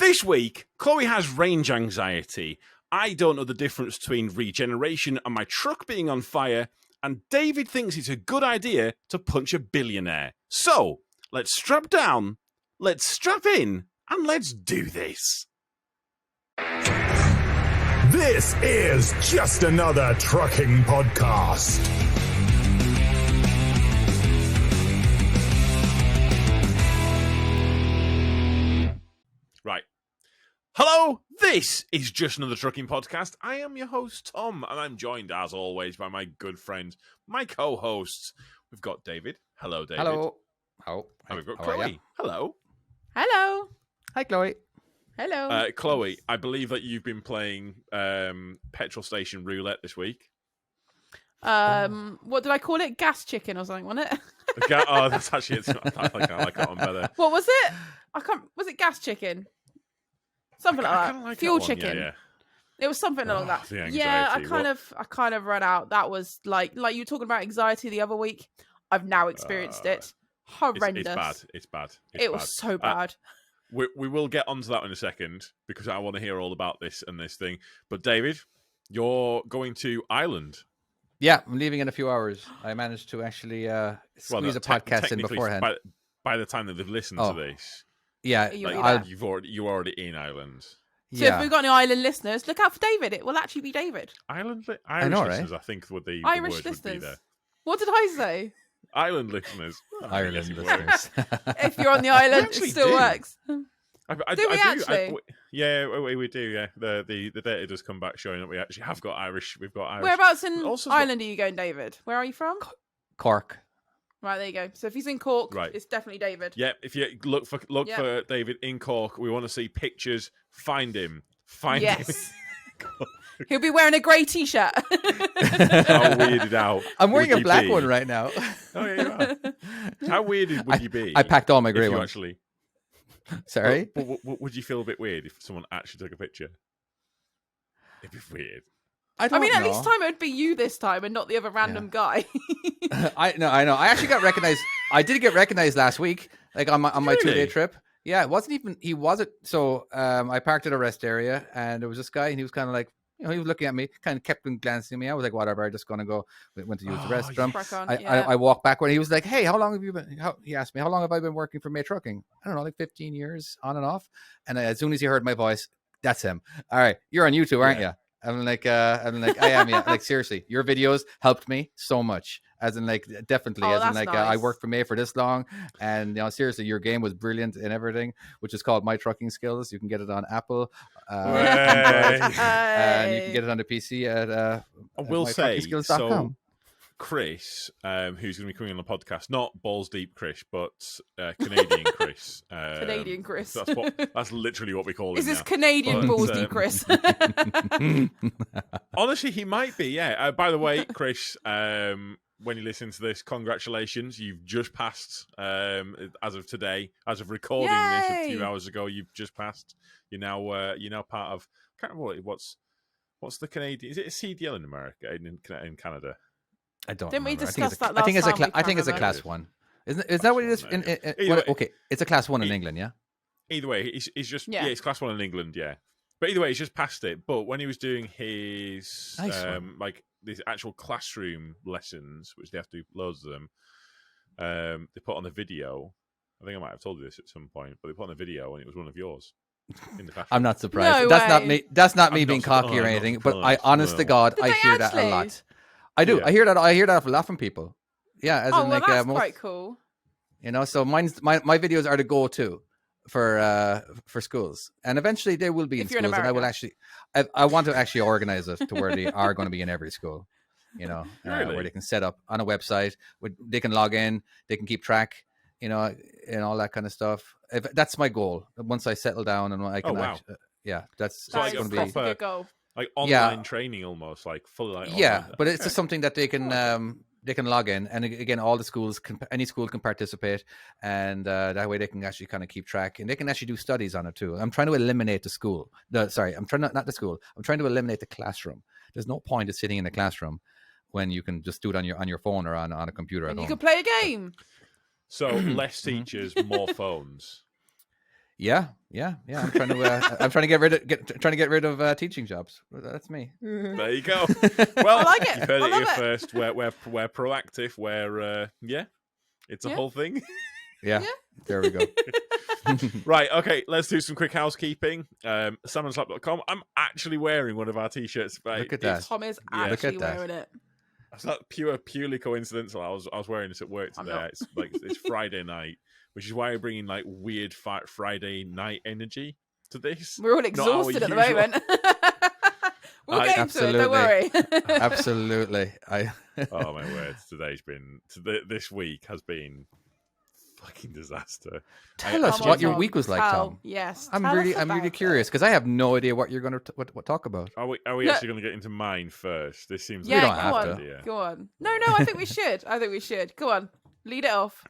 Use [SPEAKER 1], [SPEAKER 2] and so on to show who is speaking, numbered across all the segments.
[SPEAKER 1] This week, Chloe has range anxiety. I don't know the difference between regeneration and my truck being on fire. And David thinks it's a good idea to punch a billionaire. So, let's strap down, let's strap in, and let's do this.
[SPEAKER 2] This is just another trucking podcast.
[SPEAKER 1] Right. Hello, this is Just Another Trucking Podcast. I am your host, Tom, and I'm joined, as always, by my good friend, my co-hosts. We've got David. Hello, David.
[SPEAKER 3] Hello. Oh,
[SPEAKER 1] And we've got
[SPEAKER 3] how
[SPEAKER 1] Chloe. Hello.
[SPEAKER 4] Hello.
[SPEAKER 3] Hi, Chloe.
[SPEAKER 4] Hello.
[SPEAKER 1] Chloe, I believe that you've been playing petrol station roulette this week.
[SPEAKER 4] What did I call it? Gas chicken or something, wasn't it?
[SPEAKER 1] Oh, that's actually it's not, I like that one better.
[SPEAKER 4] What was it? I can't. Was it gas chicken? Something
[SPEAKER 1] I
[SPEAKER 4] like
[SPEAKER 1] kinda
[SPEAKER 4] that.
[SPEAKER 1] like
[SPEAKER 4] Fuel
[SPEAKER 1] that one,
[SPEAKER 4] chicken.
[SPEAKER 1] Yeah.
[SPEAKER 4] It was something along that.
[SPEAKER 1] The
[SPEAKER 4] Yeah, I
[SPEAKER 1] anxiety.
[SPEAKER 4] kind of ran out. That was like you were talking about anxiety the other week. I've now experienced it. Horrendous.
[SPEAKER 1] It's bad.
[SPEAKER 4] It was so bad.
[SPEAKER 1] We will get onto that in a second because I want to hear all about this and this thing. But David, you're going to Ireland.
[SPEAKER 3] Yeah, I'm leaving in a few hours. I managed to actually squeeze a podcast in beforehand.
[SPEAKER 1] By the time that they've listened to this,
[SPEAKER 3] Yeah,
[SPEAKER 1] you're already in Ireland.
[SPEAKER 4] So if we've got any Ireland listeners, look out for David. It will actually be David.
[SPEAKER 1] Irish
[SPEAKER 3] know,
[SPEAKER 1] listeners,
[SPEAKER 3] right?
[SPEAKER 1] I think, would the
[SPEAKER 4] Irish
[SPEAKER 1] word would be
[SPEAKER 4] listeners.
[SPEAKER 1] there.
[SPEAKER 4] What did I say?
[SPEAKER 1] Island listeners.
[SPEAKER 3] Ireland
[SPEAKER 1] Yes,
[SPEAKER 3] listeners.
[SPEAKER 4] If you're on the island, it
[SPEAKER 1] actually
[SPEAKER 4] still
[SPEAKER 1] do.
[SPEAKER 4] works.
[SPEAKER 1] I
[SPEAKER 4] Do we actually?
[SPEAKER 1] Yeah, we do. Yeah, the data does come back showing that we actually have got Irish. We've got Irish.
[SPEAKER 4] Whereabouts in
[SPEAKER 1] Also-
[SPEAKER 4] Ireland are you going, David? Where are you from?
[SPEAKER 3] Cork.
[SPEAKER 4] Right, there you go. So if he's in Cork,
[SPEAKER 1] Right.
[SPEAKER 4] it's definitely David.
[SPEAKER 1] Yeah, if you look for David in Cork, we want to see pictures. Find him. Find him.
[SPEAKER 4] Yes. He'll be wearing a grey t-shirt.
[SPEAKER 1] How weirded out.
[SPEAKER 3] I'm wearing
[SPEAKER 1] would
[SPEAKER 3] a
[SPEAKER 1] you
[SPEAKER 3] black
[SPEAKER 1] be?
[SPEAKER 3] one right now.
[SPEAKER 1] Oh yeah, you are. How weirded would you be?
[SPEAKER 3] I packed all my
[SPEAKER 1] if
[SPEAKER 3] grey
[SPEAKER 1] you
[SPEAKER 3] ones.
[SPEAKER 1] actually.
[SPEAKER 3] Sorry?
[SPEAKER 1] But would you feel a bit weird if someone actually took a picture? It'd be weird.
[SPEAKER 3] I
[SPEAKER 4] I mean, at
[SPEAKER 3] know.
[SPEAKER 4] least time it would be you this time and not the other random guy.
[SPEAKER 3] I know. I actually got recognized. I did get recognized last week, like on my
[SPEAKER 1] Really?
[SPEAKER 3] 2-day trip. Yeah, it wasn't even. He wasn't. So I parked at a rest area, and there was this guy, and he was kind of like, he was looking at me, kind of kept glancing at me. I was like, whatever, I'm just gonna go. Went to use the restroom.
[SPEAKER 4] Crack on,
[SPEAKER 3] I walked backward. He was like, hey, how long have you been? He asked me, how long have I been working for May Trucking? I don't know, like 15 years on and off. And as soon as he heard my voice, that's him. All right, you're on YouTube, aren't you? I'm like, I am. Yeah, like seriously, your videos helped me so much. As in, like, definitely.
[SPEAKER 4] Oh,
[SPEAKER 3] as in,
[SPEAKER 4] that's
[SPEAKER 3] like,
[SPEAKER 4] nice.
[SPEAKER 3] I worked for May for this long, and seriously, your game was brilliant in everything, which is called My Trucking Skills. You can get it on Apple, Android, and you can get it on the PC at
[SPEAKER 1] I will say,
[SPEAKER 3] mytruckingskills.com.
[SPEAKER 1] so Chris, who's going to be coming on the podcast, not Balls Deep Chris, but Canadian Chris.
[SPEAKER 4] Canadian Chris.
[SPEAKER 1] That's literally what we call him
[SPEAKER 4] Is this
[SPEAKER 1] now.
[SPEAKER 4] Canadian
[SPEAKER 1] But,
[SPEAKER 4] balls deep, Chris?
[SPEAKER 1] Honestly, he might be, yeah. By the way, Chris, when you listen to this, congratulations. You've just passed, as of today, as of recording this a few
[SPEAKER 4] Yay!
[SPEAKER 1] hours ago, you've just passed. You're now part of, I can't remember what's the Canadian, is it a CDL in America, in Canada?
[SPEAKER 3] I don't.
[SPEAKER 4] Didn't we
[SPEAKER 3] remember.
[SPEAKER 4] discuss that
[SPEAKER 3] I think
[SPEAKER 4] last
[SPEAKER 3] it's
[SPEAKER 4] time?
[SPEAKER 3] I think it's a
[SPEAKER 4] We
[SPEAKER 3] class
[SPEAKER 4] can't
[SPEAKER 3] one. Is that what it is?
[SPEAKER 1] Class one, maybe.
[SPEAKER 3] Okay, it's a class one in England, yeah.
[SPEAKER 1] Either way, he's just
[SPEAKER 4] Yeah.
[SPEAKER 1] it's class one in England, yeah. But either way, he's just passed it. But when he was doing his
[SPEAKER 3] Nice one.
[SPEAKER 1] like these actual classroom lessons, which they have to do loads of them, they put on the video. I think I might have told you this at some point, but they put on the video and it was one of yours in the classroom.
[SPEAKER 3] I'm not surprised.
[SPEAKER 4] No
[SPEAKER 3] that's not
[SPEAKER 4] way.
[SPEAKER 3] me. That's not me
[SPEAKER 1] I'm
[SPEAKER 3] being
[SPEAKER 1] not
[SPEAKER 3] cocky
[SPEAKER 1] surprised.
[SPEAKER 3] or
[SPEAKER 1] I'm not
[SPEAKER 3] anything. But I,
[SPEAKER 1] surprised.
[SPEAKER 3] honest
[SPEAKER 1] No.
[SPEAKER 3] to God,
[SPEAKER 4] Did
[SPEAKER 3] I
[SPEAKER 4] they
[SPEAKER 3] hear that a
[SPEAKER 4] actually?
[SPEAKER 3] lot. I do.
[SPEAKER 1] Yeah.
[SPEAKER 3] I hear that. I hear that a lot from people. Yeah, as
[SPEAKER 4] Oh,
[SPEAKER 3] in
[SPEAKER 4] well,
[SPEAKER 3] like
[SPEAKER 4] that's
[SPEAKER 3] most,
[SPEAKER 4] quite cool.
[SPEAKER 3] So my videos are the go-to for schools, and eventually they will be in
[SPEAKER 4] If you're in
[SPEAKER 3] schools, and I will
[SPEAKER 4] America.
[SPEAKER 3] actually, I want to actually organize it to where they are going to be in every school.
[SPEAKER 1] Really?
[SPEAKER 3] Where they can set up on a website, they can log in, they can keep track, and all that kind of stuff. That's my goal. Once I settle down and I can,
[SPEAKER 1] wow.
[SPEAKER 3] that's
[SPEAKER 1] So like
[SPEAKER 3] going
[SPEAKER 1] a
[SPEAKER 3] to be.
[SPEAKER 4] That's a
[SPEAKER 1] proper-
[SPEAKER 4] good goal.
[SPEAKER 1] Like online training, almost like full. Like,
[SPEAKER 3] Yeah,
[SPEAKER 1] online.
[SPEAKER 3] but it's
[SPEAKER 1] Okay.
[SPEAKER 3] just something that they can log in, and again, all the schools any school can participate, and that way they can actually kind of keep track, and they can actually do studies on it too. I'm trying to eliminate the school. I'm trying not the school. I'm trying to eliminate the classroom. There's no point of sitting in the classroom when you can just do it on your phone or on a computer at
[SPEAKER 4] And you
[SPEAKER 3] home.
[SPEAKER 4] can play a game.
[SPEAKER 1] So less teachers, more phones.
[SPEAKER 3] Yeah. I'm trying to get rid of teaching jobs. That's me.
[SPEAKER 1] There you go. Well,
[SPEAKER 4] I like it.
[SPEAKER 1] you've heard
[SPEAKER 4] I
[SPEAKER 1] it
[SPEAKER 4] love
[SPEAKER 1] here
[SPEAKER 4] it.
[SPEAKER 1] first. We're proactive. It's a
[SPEAKER 4] Yeah.
[SPEAKER 1] whole thing.
[SPEAKER 3] Yeah. There we go.
[SPEAKER 1] Right, okay, let's do some quick housekeeping. Salmonslap.com. I'm actually wearing one of our t-shirts. Right?
[SPEAKER 3] Look at that.
[SPEAKER 4] Tom is
[SPEAKER 1] Yeah.
[SPEAKER 3] Look
[SPEAKER 4] actually
[SPEAKER 3] at that.
[SPEAKER 4] wearing it.
[SPEAKER 1] It's not purely coincidental. I was wearing this at work
[SPEAKER 4] I'm
[SPEAKER 1] today.
[SPEAKER 4] not.
[SPEAKER 1] It's like it's Friday night, which is why we're bringing like weird Friday night energy to this.
[SPEAKER 4] We're all
[SPEAKER 1] Not our
[SPEAKER 4] exhausted at the
[SPEAKER 1] usual-
[SPEAKER 4] moment. We'll get into it. Don't worry.
[SPEAKER 3] Absolutely.
[SPEAKER 1] Oh my words! This week has been fucking disaster.
[SPEAKER 3] Tell us
[SPEAKER 4] Come on,
[SPEAKER 3] what your
[SPEAKER 4] Tom.
[SPEAKER 3] week was like,
[SPEAKER 4] Tell-
[SPEAKER 3] Tom.
[SPEAKER 4] Yes.
[SPEAKER 3] I'm
[SPEAKER 4] tell
[SPEAKER 3] really
[SPEAKER 4] us about
[SPEAKER 3] curious because I have no idea what you're going to what talk about.
[SPEAKER 1] Are we
[SPEAKER 4] No.
[SPEAKER 1] actually going to get into mine first? This seems
[SPEAKER 4] Yeah,
[SPEAKER 3] don't
[SPEAKER 1] like a
[SPEAKER 3] have
[SPEAKER 4] go
[SPEAKER 1] good
[SPEAKER 4] on.
[SPEAKER 1] idea.
[SPEAKER 4] Go on. No, I think we should. Go on. Lead it off.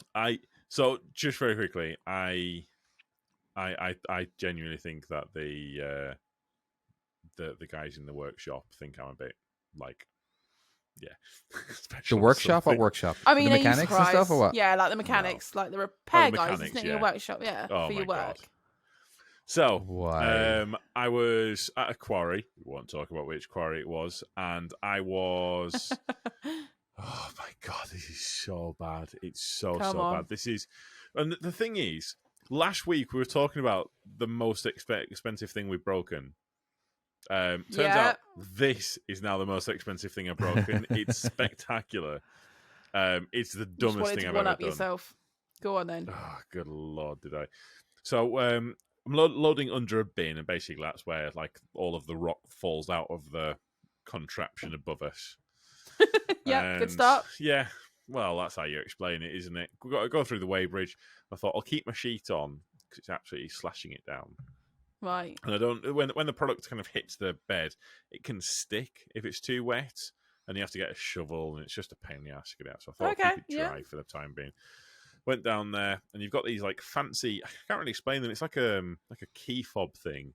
[SPEAKER 1] So just very quickly, I genuinely think that the guys in the workshop think I'm a bit like, yeah.
[SPEAKER 3] The
[SPEAKER 1] special or
[SPEAKER 3] workshop? What
[SPEAKER 1] something.
[SPEAKER 3] workshop?
[SPEAKER 4] I mean,
[SPEAKER 3] the
[SPEAKER 4] are you
[SPEAKER 3] mechanics and stuff, or
[SPEAKER 4] surprised?
[SPEAKER 3] what?
[SPEAKER 4] Yeah, like the mechanics, like the repair guys,
[SPEAKER 1] mechanics,
[SPEAKER 4] isn't it? Your
[SPEAKER 1] yeah.
[SPEAKER 4] workshop, yeah,
[SPEAKER 1] Oh
[SPEAKER 4] for
[SPEAKER 1] my
[SPEAKER 4] your work.
[SPEAKER 1] God. So,
[SPEAKER 3] Why?
[SPEAKER 1] I was at a quarry. We won't talk about which quarry it was, and I was. Oh my God, this is so bad. It's so
[SPEAKER 4] Come on.
[SPEAKER 1] bad. This is, and the thing is, last week we were talking about the most expensive thing we've broken. Turns
[SPEAKER 4] Yeah.
[SPEAKER 1] out this is now the most expensive thing I've broken. It's spectacular. It's the
[SPEAKER 4] You just
[SPEAKER 1] dumbest
[SPEAKER 4] wanted
[SPEAKER 1] thing
[SPEAKER 4] to
[SPEAKER 1] I've
[SPEAKER 4] one
[SPEAKER 1] ever
[SPEAKER 4] up
[SPEAKER 1] done.
[SPEAKER 4] yourself. Go on then.
[SPEAKER 1] Oh, good Lord, did I? So I'm loading under a bin, and basically that's where like all of the rock falls out of the contraption above us.
[SPEAKER 4] Yeah, good
[SPEAKER 1] And,
[SPEAKER 4] start.
[SPEAKER 1] Yeah, well, that's how you explain it, isn't it? We've got to go through the weighbridge. I thought I'll keep my sheet on because it's absolutely slashing it down.
[SPEAKER 4] Right.
[SPEAKER 1] And I don't when the product kind of hits the bed, it can stick if it's too wet, and you have to get a shovel, and it's just a pain in the ass to get out. So I thought I'll keep it dry for the time being. Went down there, and you've got these like fancy. I can't really explain them. It's like a key fob thing,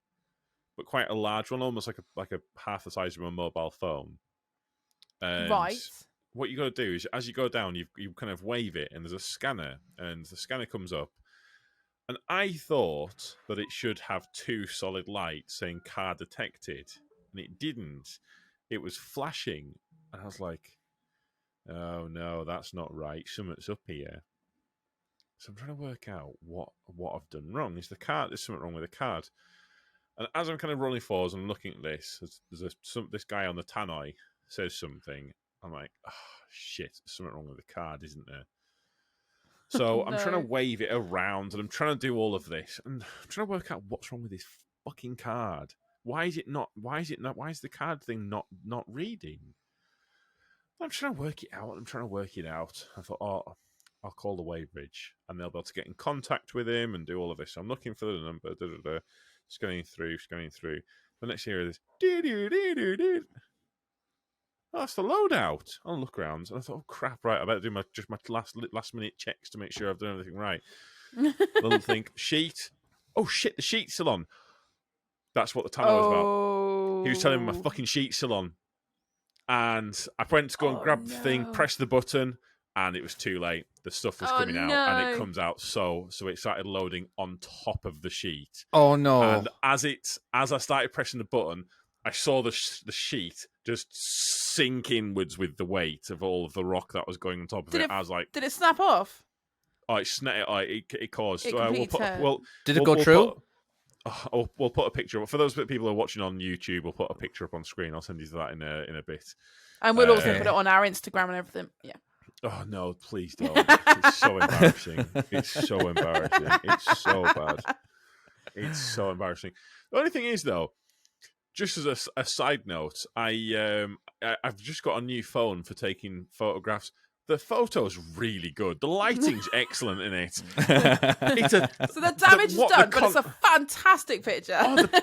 [SPEAKER 1] but quite a large one, almost like a half the size of a mobile phone. And
[SPEAKER 4] Right.
[SPEAKER 1] what you got to do is, as you go down, you kind of wave it, and there's a scanner, and the scanner comes up. And I thought that it should have two solid lights saying car detected, and it didn't. It was flashing, and I was like, "Oh no, that's not right. Something's up here." So I'm trying to work out what I've done wrong. There's something wrong with the card. And as I'm kind of running forwards and looking at this, this guy on the tannoy says something. I'm like, oh shit, there's something wrong with the card, isn't there? So I'm trying to wave it around, and I'm trying to do all of this, and I'm trying to work out what's wrong with this fucking card. Why is the card thing not reading? I'm trying to work it out. I thought, oh, I'll call the weighbridge, and they'll be able to get in contact with him and do all of this. So I'm looking for the number, scanning through. The next year is this. Oh, that's the loadout. I'll look around, and I thought, oh crap, right, I better do my last minute checks to make sure I've done everything right. Little thing, sheet. Oh shit, the sheet's still on. That's what the tannoy was about. He was telling me my fucking sheet's still on. And I went to go and grab the thing, press the button, and it was too late. The stuff was coming out, and it comes out so it started loading on top of the sheet.
[SPEAKER 3] Oh no!
[SPEAKER 1] And as I started pressing the button, I saw the sheet just sink inwards with the weight of all of the rock that was going on top of it. I was like,
[SPEAKER 4] did it snap off?
[SPEAKER 1] oh, it caused.
[SPEAKER 4] It
[SPEAKER 3] did it go through?
[SPEAKER 1] We'll put a picture up. For those people who are watching on YouTube, we'll put a picture up on screen. I'll send you that in a bit.
[SPEAKER 4] And we'll also put it on our Instagram and everything. Yeah.
[SPEAKER 1] Oh no, please don't. It's so embarrassing. It's so embarrassing. It's so bad. It's so embarrassing. The only thing is though, just as a side note, I've just got a new phone for taking photographs. The photo's really good. The lighting's excellent in it.
[SPEAKER 4] So the damage is done, but it's a fantastic picture.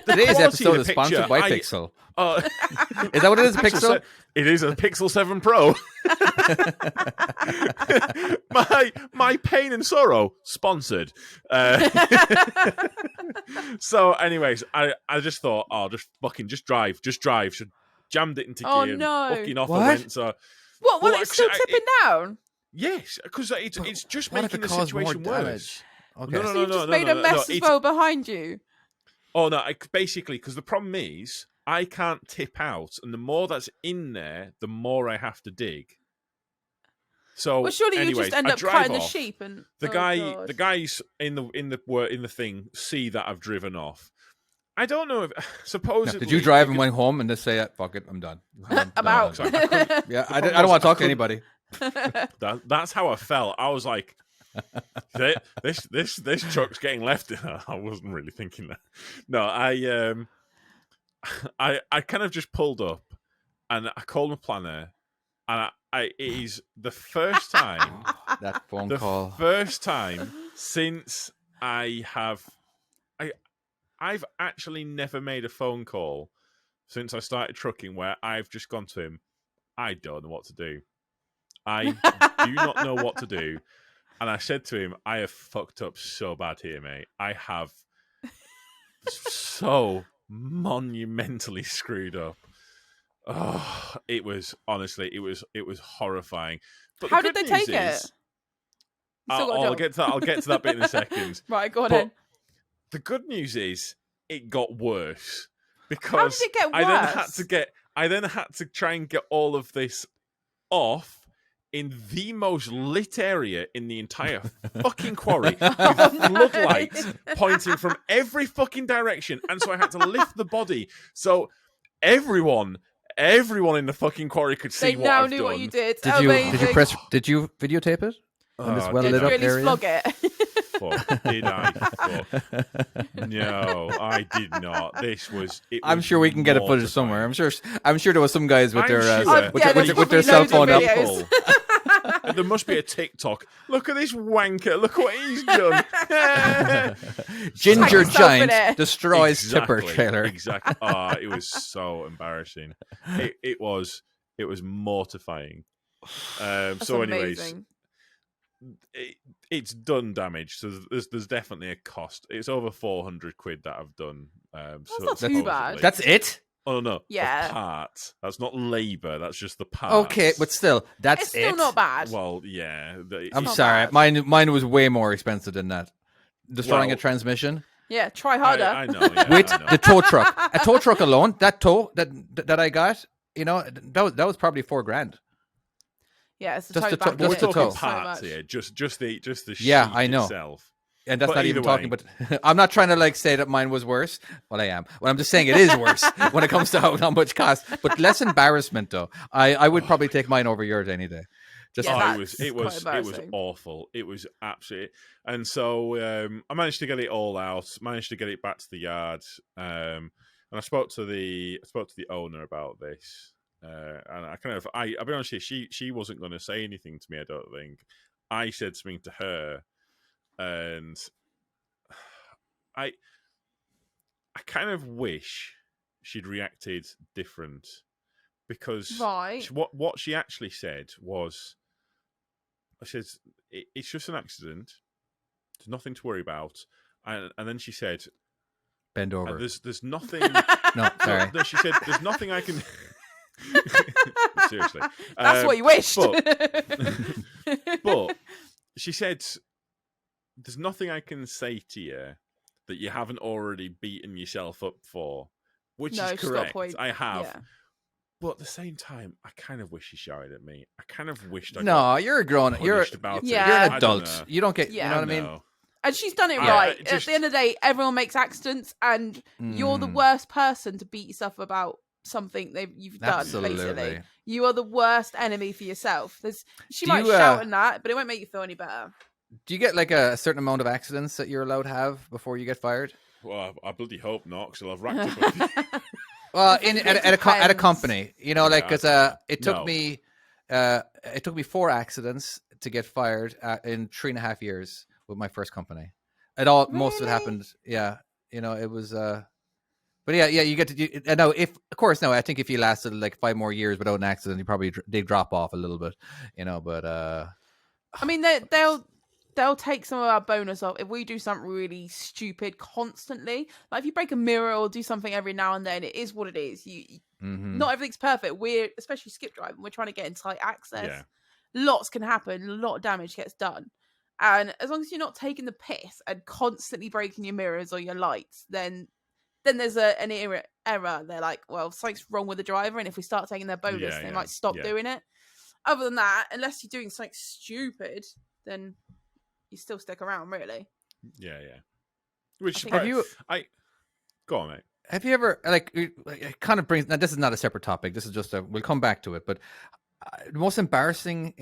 [SPEAKER 3] Today's episode is sponsored by Pixel. Is that what it is, Pixel?
[SPEAKER 1] It is a Pixel 7 Pro. my pain and sorrow sponsored. So, anyways, I just thought, just drive. So jammed it into gear.
[SPEAKER 4] No.
[SPEAKER 1] Fucking off
[SPEAKER 3] What?
[SPEAKER 1] I went. So
[SPEAKER 4] What? It's still tipping down?
[SPEAKER 1] yes, because it's just
[SPEAKER 3] What if
[SPEAKER 1] making
[SPEAKER 3] it
[SPEAKER 1] the
[SPEAKER 3] caused more
[SPEAKER 1] situation
[SPEAKER 3] damage?
[SPEAKER 1] worse.
[SPEAKER 3] Okay.
[SPEAKER 1] No,
[SPEAKER 4] So you've just made a mess as well behind you.
[SPEAKER 1] Oh no! Basically, because the problem is I can't tip out, and the more that's in there, the more I have to dig. So,
[SPEAKER 4] Well, surely you just end up cutting the
[SPEAKER 1] off.
[SPEAKER 4] sheep and
[SPEAKER 1] The guys in the thing see that I've driven off. I don't know if supposedly.
[SPEAKER 3] Did you drive and went home and just say, "Fuck it, I'm done.
[SPEAKER 4] I'm out."
[SPEAKER 3] Yeah, I don't want to talk to anybody.
[SPEAKER 1] That's how I felt. I was like, this truck's getting left. I wasn't really thinking that. No, I kind of just pulled up and I called my planner, and it is the first time
[SPEAKER 3] That phone call.
[SPEAKER 1] first time since I've actually never made a phone call since I started trucking where I've just gone to him. I don't know what to do. I do not know what to do. And I said to him, I have fucked up so bad here, mate. I have so monumentally screwed up. Oh, it was honestly, it was horrifying. But
[SPEAKER 4] how did they take it?
[SPEAKER 1] I'll get to that bit in a second.
[SPEAKER 4] Right, go on then.
[SPEAKER 1] The good news is it got worse because
[SPEAKER 4] How did it get worse?
[SPEAKER 1] I then had to try and get all of this off in the most lit area in the entire fucking quarry with floodlights pointing from every fucking direction, and so I had to lift the body so everyone in the fucking quarry could see what I've done.
[SPEAKER 4] They now knew what you did.
[SPEAKER 3] Did you videotape it? In this well lit up
[SPEAKER 4] really
[SPEAKER 3] area?
[SPEAKER 4] Flog it?
[SPEAKER 1] Fuck, did I? Fuck. No, I did not.
[SPEAKER 3] I'm sure we can get a footage somewhere. I'm sure there was some guys with their
[SPEAKER 1] with
[SPEAKER 3] their cell phone up.
[SPEAKER 1] There must be a TikTok. Look at this wanker. Look what he's done.
[SPEAKER 3] Ginger giant destroys tipper trailer.
[SPEAKER 1] Exactly. It was so embarrassing. It was mortifying. So, anyways.
[SPEAKER 4] Amazing.
[SPEAKER 1] It's done damage, so there's definitely a cost. It's over 400 quid that I've done.
[SPEAKER 4] That's not too bad.
[SPEAKER 3] That's it?
[SPEAKER 1] Oh no,
[SPEAKER 4] yeah.
[SPEAKER 1] The part. That's not labour. That's just the part.
[SPEAKER 3] Okay, but still,
[SPEAKER 4] it's still not bad.
[SPEAKER 1] Well, yeah.
[SPEAKER 3] I'm sorry, mine was way more expensive than that. Destroying a transmission.
[SPEAKER 4] Yeah, try harder.
[SPEAKER 1] I know. Yeah,
[SPEAKER 3] with the tow truck, a tow truck alone, that tow that I got, that was probably $4,000.
[SPEAKER 4] Yeah, it's
[SPEAKER 3] just
[SPEAKER 4] the
[SPEAKER 3] tow.
[SPEAKER 1] We're talking
[SPEAKER 4] so
[SPEAKER 1] parts here, just the sheet
[SPEAKER 3] I know.
[SPEAKER 1] itself.
[SPEAKER 3] And that's not even talking, but I'm not trying to say that mine was worse. Well, I am. Well, I'm just saying it is worse when it comes to how much cost. But less embarrassment, though. I would probably take mine over yours any day.
[SPEAKER 1] It was awful. It was absolutely. And so I managed to get it all out. Managed to get it back to the yard. And I spoke to the owner about this. And I'll be honest with you, she wasn't going to say anything to me, I don't think. I said something to her, and I kind of wish she'd reacted different, because what she actually said was, I said, it's just an accident, there's nothing to worry about, and then she said,
[SPEAKER 3] bend over.
[SPEAKER 1] There's nothing.
[SPEAKER 3] No, sorry.
[SPEAKER 1] No, she said, there's nothing I can. Seriously,
[SPEAKER 4] that's what you wished.
[SPEAKER 1] But she said, "There's nothing I can say to you that you haven't already beaten yourself up for," which is correct. I have, but at the same time, I kind of wish she shouted at me. I kind of wished.
[SPEAKER 3] You're a grown. You're an adult. You don't get.
[SPEAKER 1] Yeah.
[SPEAKER 3] You know what I mean?
[SPEAKER 4] And she's done it right. At the end of the day, everyone makes accidents, and you're the worst person to beat yourself about something you've done.
[SPEAKER 3] Absolutely.
[SPEAKER 4] Basically, you are the worst enemy for yourself. She might shout and that, but it won't make you feel any better.
[SPEAKER 3] Do you get like a certain amount of accidents that you're allowed to have before you get fired?
[SPEAKER 1] Well, I bloody hope not, because I'll have racked up a few.
[SPEAKER 3] Well, at a company, because it took me 4 accidents to get fired in 3.5 years with my first company. Most of it happened. Yeah, it was. But yeah, you get to. No, I think if you lasted like 5 more years without an accident, you probably they drop off a little bit, But
[SPEAKER 4] I mean, they'll take some of our bonus off if we do something really stupid constantly. Like if you break a mirror or do something every now and then, it is what it is. Not everything's perfect. We're especially skip driving. We're trying to get in tight access. Yeah. Lots can happen. A lot of damage gets done. And as long as you're not taking the piss and constantly breaking your mirrors or your lights, then there's an error. They're like, well, something's wrong with the driver, and if we start taking their bonus, they might stop doing it. Other than that, unless you're doing something stupid, then you still stick around, really.
[SPEAKER 1] Yeah. Which
[SPEAKER 4] Go
[SPEAKER 1] on, mate.
[SPEAKER 3] Have you ever it kind of brings? Now, this is not a separate topic. This is just we'll come back to it. But the most embarrassing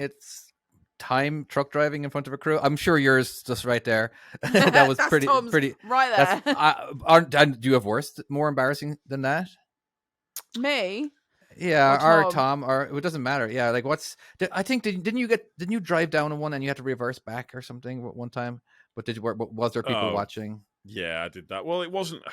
[SPEAKER 3] time truck driving in front of a crew. I'm sure yours just right there. That was pretty
[SPEAKER 4] right
[SPEAKER 3] there. Do you have worse, more embarrassing than that?
[SPEAKER 4] Me?
[SPEAKER 3] Yeah, or Tom, or it doesn't matter. Yeah, like I think didn't you drive down on one and you had to reverse back or something one time? But was there people watching?
[SPEAKER 1] Yeah, I did that. Well, it wasn't.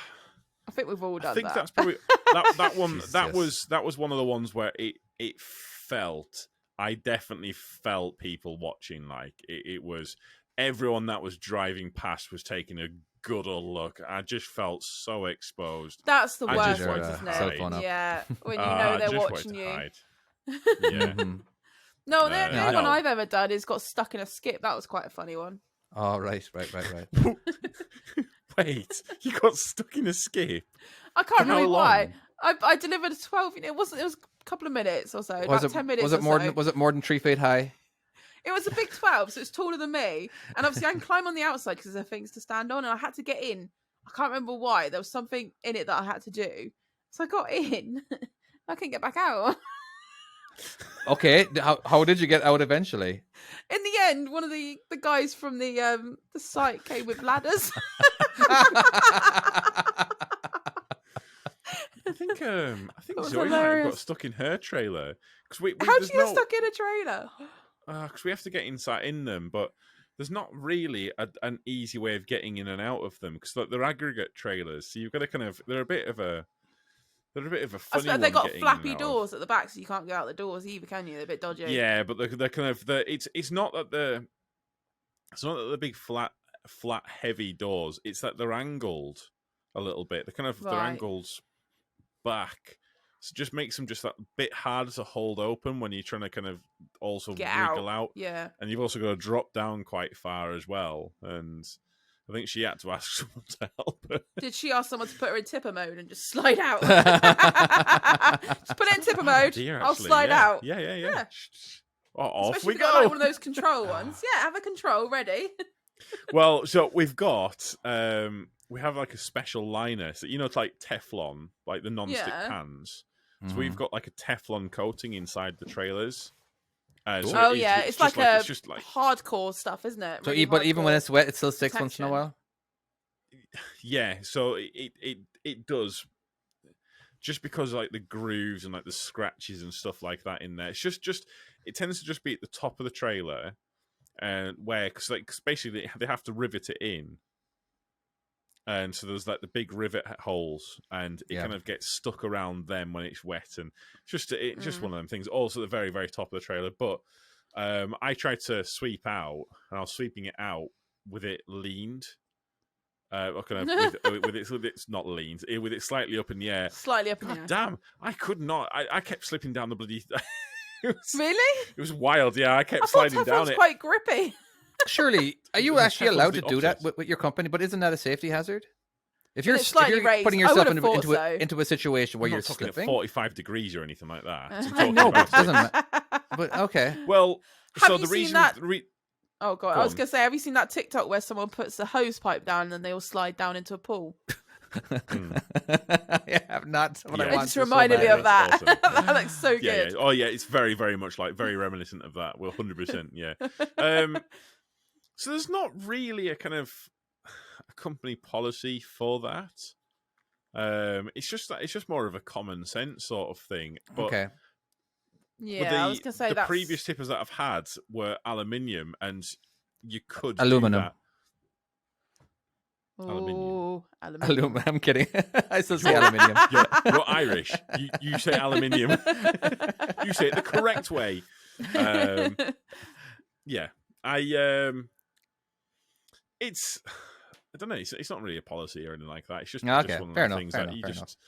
[SPEAKER 4] I think we've all done that.
[SPEAKER 1] I think that's probably that one. That was one of the ones where it felt. I definitely felt people watching. Like it was everyone that was driving past was taking a good old look. I just felt so exposed.
[SPEAKER 4] That's the worst one, isn't
[SPEAKER 3] it?
[SPEAKER 4] Yeah, when you know they're watching you.
[SPEAKER 1] Yeah.
[SPEAKER 4] No, the only one I've ever done is got stuck in a skip. That was quite a funny one.
[SPEAKER 3] Oh, right.
[SPEAKER 1] Wait, you got stuck in a skip?
[SPEAKER 4] I can't remember why. I delivered a 12. It was a couple of minutes or so. About 10 minutes.
[SPEAKER 3] Was it more than 3 feet high?
[SPEAKER 4] It was a big 12, so it's taller than me. And obviously, I can climb on the outside because there are things to stand on, and I had to get in. I can't remember why. There was something in it that I had to do, so I got in. I couldn't get back out.
[SPEAKER 3] Okay, how did you get out eventually?
[SPEAKER 4] In the end, one of the guys from the site came with ladders.
[SPEAKER 1] I think Zoe might have got stuck in her trailer.
[SPEAKER 4] How did you get stuck in a trailer?
[SPEAKER 1] Because we have to get inside in them, but there's not really an easy way of getting in and out of them because they're aggregate trailers. So you've got to they're a bit of a funny one.
[SPEAKER 4] They got flappy doors at the back, so you can't go out the doors either, can you? They're a bit dodgy.
[SPEAKER 1] Yeah, but they're kind of it's not that the big flat heavy doors. It's that they're angled a little bit. They're angled back, so it just makes them just that bit harder to hold open when you're trying to kind of also wriggle out.
[SPEAKER 4] Yeah,
[SPEAKER 1] and you've also got to drop down quite far as well. And I think she had to ask someone to help her. Did
[SPEAKER 4] she ask someone to put her in tipper mode and just slide out? Just put it in tipper mode. I'll slide out.
[SPEAKER 1] Yeah. Off
[SPEAKER 4] Especially
[SPEAKER 1] we
[SPEAKER 4] if
[SPEAKER 1] go.
[SPEAKER 4] Got, like, one of those control ones. Yeah, have a control ready.
[SPEAKER 1] Well, so we've got we have like a special liner. So it's like Teflon, like the non-stick pans. So we've got like a Teflon coating inside the trailers.
[SPEAKER 4] So it's like hardcore stuff, isn't it?
[SPEAKER 3] Really but even when it's wet, it still sticks once in a while.
[SPEAKER 1] Yeah, so it does. Just because like the grooves and like the scratches and stuff like that in there, it's just it tends to just be at the top of the trailer, and because basically they have to rivet it in. And so there's like the big rivet holes, and it kind of gets stuck around them when it's wet, and it's just one of them things. Also, at the very, very top of the trailer. But I tried to sweep out, and I was sweeping it out with it leaned, kind of with it's not leaned, with it slightly up in the air.
[SPEAKER 4] Slightly up in the air.
[SPEAKER 1] Damn, I could not. I kept slipping down the bloody.
[SPEAKER 4] Really?
[SPEAKER 1] It was wild. Yeah, I kept sliding down it.
[SPEAKER 4] Quite grippy.
[SPEAKER 3] Surely, are you actually allowed to do that with your company? But isn't that a safety hazard? If you're putting yourself into a situation where you're
[SPEAKER 1] talking
[SPEAKER 3] slipping,
[SPEAKER 1] at 45 degrees or anything like that.
[SPEAKER 3] I know, but it doesn't matter. But okay.
[SPEAKER 1] Well,
[SPEAKER 4] so the reason that. Oh god, I was gonna say, have you seen that TikTok where someone puts the hose pipe down and then they all slide down into a pool?
[SPEAKER 3] Yeah, I've not.
[SPEAKER 4] It just reminded me of that. Awesome. That looks so good.
[SPEAKER 1] Yeah. Oh yeah, it's very, very much very reminiscent of that. Well, 100%. Yeah. So there's not really a kind of a company policy for that. It's just more of a common sense sort of thing. But
[SPEAKER 3] okay.
[SPEAKER 4] Yeah, I was gonna say
[SPEAKER 1] the previous tippers that I've had were aluminium, and you could
[SPEAKER 3] aluminum.
[SPEAKER 1] Do that.
[SPEAKER 3] Aluminum. I'm kidding. I still say aluminium.
[SPEAKER 1] You're Irish. You say aluminium. You say it the correct way. Yeah, it's I don't know. It's not really a policy or anything like that. It's just one of those things that you just.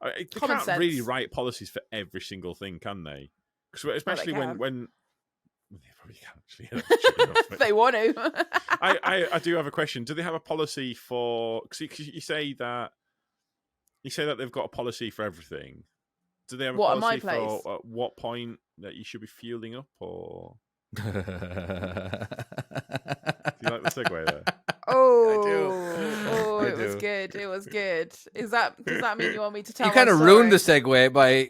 [SPEAKER 1] They can't really write policies for every single thing, can they? Especially when probably can actually. Should be enough, but-
[SPEAKER 4] They want to.
[SPEAKER 1] I do have a question. Do they have a policy for? Because you say that they've got a policy for everything. Do they have a
[SPEAKER 4] What, at my
[SPEAKER 1] policy for
[SPEAKER 4] place?
[SPEAKER 1] at what point that you should be fueling up, or do you like the segue there?
[SPEAKER 4] Oh,
[SPEAKER 3] I
[SPEAKER 4] it was
[SPEAKER 3] do.
[SPEAKER 4] good. It was good. Does that mean you want me to tell?
[SPEAKER 3] You kind of
[SPEAKER 4] my
[SPEAKER 3] ruined the
[SPEAKER 4] story?
[SPEAKER 3] segue by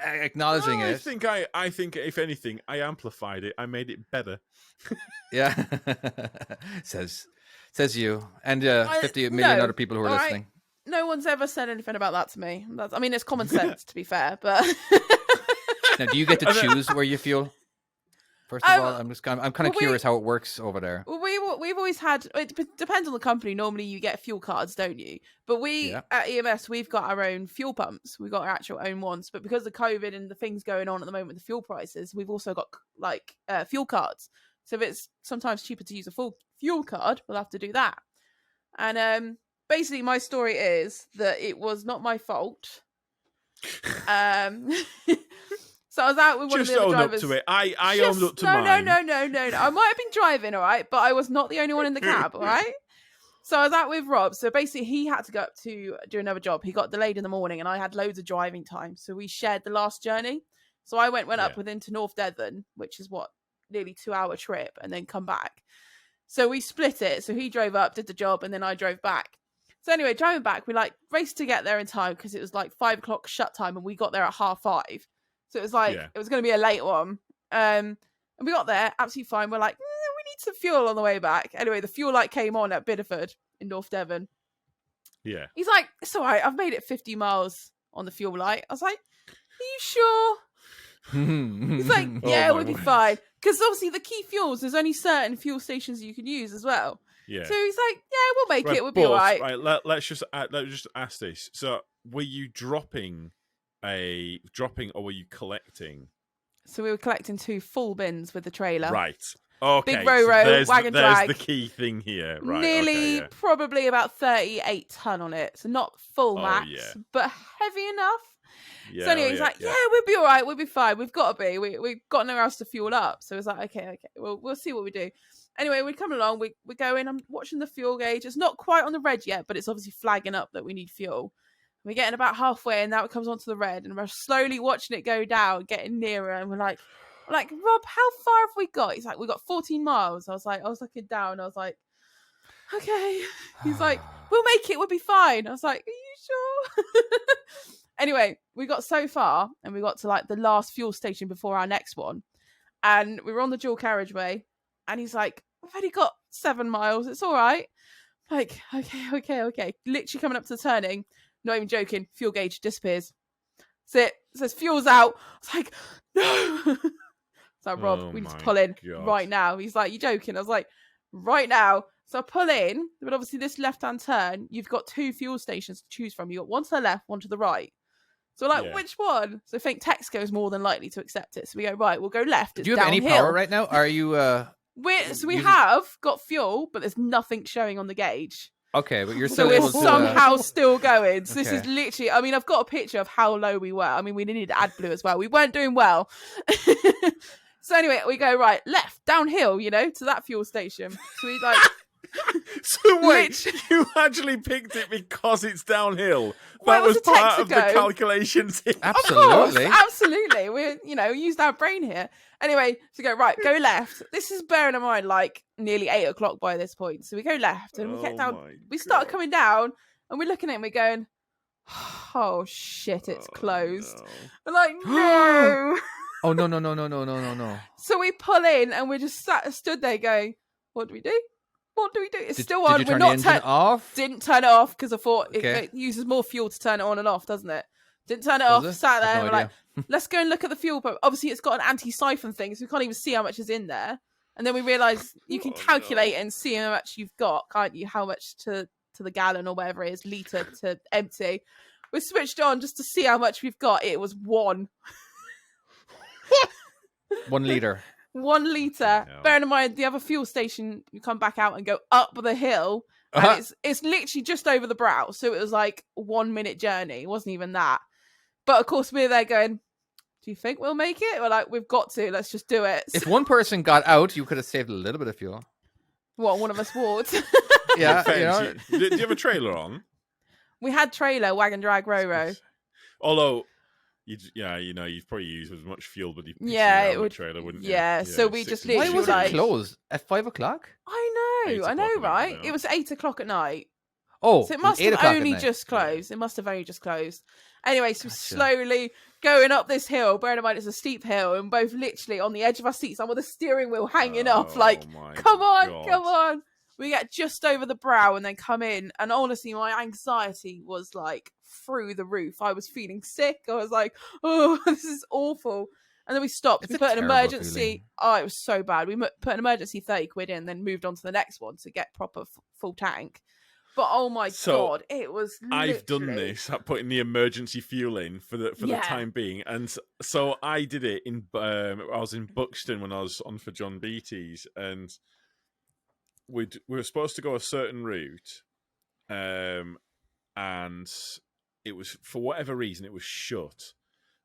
[SPEAKER 3] acknowledging
[SPEAKER 1] No,
[SPEAKER 3] it.
[SPEAKER 1] I think if anything, I amplified it. I made it better.
[SPEAKER 3] Yeah, says you, and 50 million
[SPEAKER 4] no.
[SPEAKER 3] other people who are
[SPEAKER 4] All right.
[SPEAKER 3] listening.
[SPEAKER 4] No one's ever said anything about that to me. I mean, it's common sense to be fair, but
[SPEAKER 3] Now, do you get to choose where you fuel? First of all, I'm kind of
[SPEAKER 4] well,
[SPEAKER 3] curious how it works over there.
[SPEAKER 4] well, we've always had. It depends on the company. Normally, you get fuel cards, don't you? But we
[SPEAKER 3] Yeah.
[SPEAKER 4] at EMS, we've got our own fuel pumps. We've got our actual own ones. But because of COVID and the things going on at the moment with the fuel prices, we've also got like fuel cards. So if it's sometimes cheaper to use a full fuel card, we'll have to do that. And basically, my story is that it was not my fault. So I was out with one
[SPEAKER 1] Just
[SPEAKER 4] of the other
[SPEAKER 1] own
[SPEAKER 4] drivers.
[SPEAKER 1] up to it. I owned up to
[SPEAKER 4] no,
[SPEAKER 1] mine.
[SPEAKER 4] No. I might have been driving, all right, but I was not the only one in the cab, all right? So I was out with Rob. So basically, he had to go up to do another job. He got delayed in the morning, and I had loads of driving time. So we shared the last journey. So I went up with him to North Devon, which is nearly 2-hour trip, and then come back. So we split it. So he drove up, did the job, and then I drove back. So anyway, driving back, we raced to get there in time because it was 5 o'clock shut time, and we got there at 5:30. So it was it was going to be a late one. And we got there, absolutely fine. We're like, we need some fuel on the way back. Anyway, the fuel light came on at Bideford in North Devon.
[SPEAKER 1] Yeah.
[SPEAKER 4] He's like, it's all right. I've made it 50 miles on the fuel light. I was like, are you sure? He's like, yeah, we'll be fine. Because obviously the key fuels, there's only certain fuel stations you can use as well.
[SPEAKER 1] Yeah.
[SPEAKER 4] So he's like, yeah, we'll make it. We'll be all right.
[SPEAKER 1] Right. Let's just ask this. So, were you dropping, or were you collecting?
[SPEAKER 4] So we were collecting 2 full bins with the trailer.
[SPEAKER 1] Right. Okay.
[SPEAKER 4] Big row, wagon drag.
[SPEAKER 1] There's the key thing here. Right.
[SPEAKER 4] Nearly, probably about 38 ton on it. So not full max, but heavy enough.
[SPEAKER 1] Yeah,
[SPEAKER 4] So anyway, he's like, yeah, we'll be all right. We'll be fine. We've got to be. We've got nowhere else to fuel up. So it's like, okay. We'll see what we do. Anyway, we come along. We're going. I'm watching the fuel gauge. It's not quite on the red yet, but it's obviously flagging up that we need fuel. We're getting about halfway, and now it comes onto the red, and we're slowly watching it go down, getting nearer, and we're like, Rob, how far have we got? He's like, we got 14 miles. I was looking down. I was like, okay. He's like, we'll make it. We'll be fine. I was like, are you sure? Anyway, we got so far, and we got to the last fuel station before our next one, and we were on the dual carriageway, and he's like, we've only got 7 miles. It's all right. Like, okay. Literally coming up to the turning. Not even joking. Fuel gauge disappears. That's it. It says fuel's out. I was like, no. So Rob, we need to pull in right now. He's like, you joking? I was like, right now. So I pull in, but obviously this left-hand turn, you've got 2 fuel stations to choose from. You got one to the left, one to the right. So we're like, which one? So I think Texaco's more than likely to accept it. So we go, right, we'll go left. It's
[SPEAKER 3] Do you have
[SPEAKER 4] downhill.
[SPEAKER 3] any power right now? Are you?
[SPEAKER 4] We have got fuel, but there's nothing showing on the gauge.
[SPEAKER 3] Okay, but you're
[SPEAKER 4] So
[SPEAKER 3] still
[SPEAKER 4] we're
[SPEAKER 3] able to.
[SPEAKER 4] somehow still going. So this is
[SPEAKER 3] Okay.
[SPEAKER 4] literally, I mean, I've got a picture of how low we were. I mean, we needed AdBlue as well. We weren't doing well. So anyway, we go right, left, downhill, to that fuel station. So we
[SPEAKER 1] So wait, you actually picked it because it's downhill.
[SPEAKER 4] Well,
[SPEAKER 1] That
[SPEAKER 4] it was
[SPEAKER 1] was
[SPEAKER 4] a
[SPEAKER 1] part of the
[SPEAKER 4] Texaco.
[SPEAKER 1] calculations here.
[SPEAKER 3] Absolutely.
[SPEAKER 4] Of course, absolutely. We, used our brain here. Anyway, so go right, go left. This is bearing in mind, nearly 8 o'clock by this point. So we go left, and we get down. We start coming down, and we're looking at it, and we're going, "Oh shit, it's closed."
[SPEAKER 1] No.
[SPEAKER 4] We're like, no.
[SPEAKER 3] Oh no.
[SPEAKER 4] So we pull in, and we're just stood there going, "What do we do? What do we do?" It's still on.
[SPEAKER 3] Did you
[SPEAKER 4] We're
[SPEAKER 3] turn the
[SPEAKER 4] not
[SPEAKER 3] engine off?
[SPEAKER 4] Didn't turn it off because I thought
[SPEAKER 3] Okay.
[SPEAKER 4] it uses more fuel to turn it on and off, doesn't it? Didn't turn it
[SPEAKER 3] Does
[SPEAKER 4] off.
[SPEAKER 3] it?
[SPEAKER 4] Sat there,
[SPEAKER 3] I've
[SPEAKER 4] and
[SPEAKER 3] no
[SPEAKER 4] we're like,
[SPEAKER 3] idea.
[SPEAKER 4] let's go and look at the fuel pump. Obviously, it's got an anti-siphon thing, so we can't even see how much is in there. And then we realise you can calculate and see how much you've got, can't you? How much to the gallon or whatever it is, litre to empty. We switched on just to see how much we've got. It was 1.
[SPEAKER 3] 1 liter.
[SPEAKER 4] 1 litre.
[SPEAKER 1] No.
[SPEAKER 4] Bearing in mind, the other fuel station, you come back out and go up the hill. And it's literally just over the brow. So it was 1 minute journey. It wasn't even that. But of course, we're there going, do do you think we'll make it? We're like, we've got to. Let's just do it.
[SPEAKER 3] If one person got out, you could have saved a little bit of fuel.
[SPEAKER 4] What, one of us walked?
[SPEAKER 3] Yeah,
[SPEAKER 1] Depends. Do you have a trailer on?
[SPEAKER 4] We had trailer, wagon drag, row.
[SPEAKER 1] Although, you'd probably use as much fuel, but
[SPEAKER 4] it would.
[SPEAKER 1] Trailer, wouldn't you?
[SPEAKER 4] Yeah, so we just
[SPEAKER 3] Why
[SPEAKER 4] literally
[SPEAKER 3] was it closed at 5 o'clock?
[SPEAKER 4] I
[SPEAKER 1] 8
[SPEAKER 4] know,
[SPEAKER 1] o'clock,
[SPEAKER 4] right?
[SPEAKER 1] yeah.
[SPEAKER 4] It was 8 o'clock at night.
[SPEAKER 3] Oh,
[SPEAKER 4] So it must
[SPEAKER 3] 8
[SPEAKER 4] have
[SPEAKER 3] o'clock at
[SPEAKER 4] only
[SPEAKER 3] night.
[SPEAKER 4] just closed. It must have only just closed. Anyway, so
[SPEAKER 3] Gotcha.
[SPEAKER 4] slowly going up this hill, bearing in mind it's a steep hill, and both literally on the edge of our seats, and with the steering wheel hanging off, like,
[SPEAKER 1] my
[SPEAKER 4] come on,
[SPEAKER 1] God.
[SPEAKER 4] come on. We get just over the brow and then come in, and honestly, my anxiety was like through the roof. I was feeling sick. I was like, oh, this is awful. And then we stopped.
[SPEAKER 3] It's
[SPEAKER 4] We
[SPEAKER 3] a
[SPEAKER 4] put an
[SPEAKER 3] terrible
[SPEAKER 4] emergency.
[SPEAKER 3] feeling.
[SPEAKER 4] Oh, it was so bad. We put an emergency 30 quid in, then moved on to the next one to get proper full tank. But oh my God, it was
[SPEAKER 1] I've done
[SPEAKER 4] literally-
[SPEAKER 1] this at putting the emergency fuel in for the
[SPEAKER 4] Yeah.
[SPEAKER 1] time being, and so I did it in. I was in Buxton when I was on for John Beatty's, and we were supposed to go a certain route, and it was, for whatever reason, it was shut,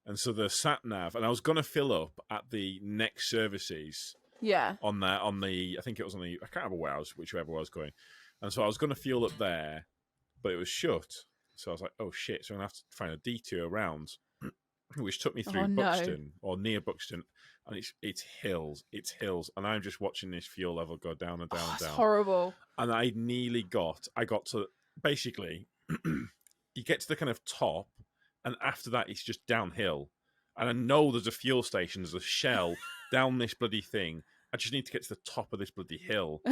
[SPEAKER 1] and so the sat nav, and I was going to fill up at the next services
[SPEAKER 4] Yeah.
[SPEAKER 1] on the I think it was on the, I can't remember where I was, whichever I was going. And so I was going to fuel up there, but it was shut. So I was like, oh shit, so I'm going to have to find a detour around, which took me through
[SPEAKER 4] Oh, no.
[SPEAKER 1] Buxton, or near Buxton, and it's hills, and I'm just watching this fuel level go down and down and
[SPEAKER 4] It's
[SPEAKER 1] down.
[SPEAKER 4] horrible.
[SPEAKER 1] And I got to, basically, you get to the kind of top, and after that it's just downhill. And I know there's a fuel station, there's a Shell down this bloody thing. I just need to get to the top of this bloody hill.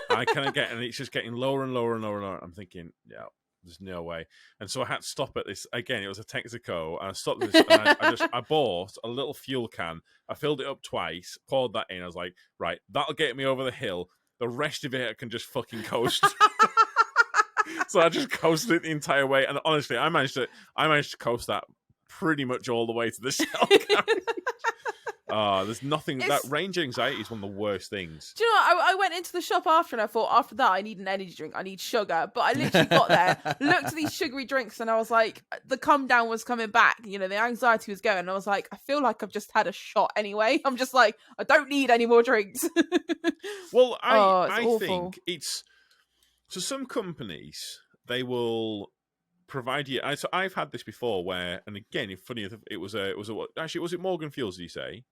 [SPEAKER 1] I kind of and it's just getting lower and lower and lower and lower. I'm thinking, yeah, there's no way. And so I had to stop at this, again, it was a Texaco, and I stopped at this, and I bought a little fuel can. I filled it up twice, poured that in. I was like, right, that'll get me over the hill. The rest of it I can just fucking coast. So I just coasted it the entire way, and honestly, I managed to coast that pretty much all the way to the Shell garage. There's nothing. That range anxiety is one of the worst things.
[SPEAKER 4] Do you know what? I went into the shop after, and I thought, after that, I need an energy drink. I need sugar. But I literally got there, looked at these sugary drinks, and I was like, the come down was coming back. You know, the anxiety was going. And I was like, I feel like I've just had a shot anyway. I'm just like, I don't need any more drinks.
[SPEAKER 1] Well, I
[SPEAKER 4] awful.
[SPEAKER 1] think it's, so some companies, they will provide you. So I've had this before where, and again, it's funny, was it Morgan Fuels, did you say?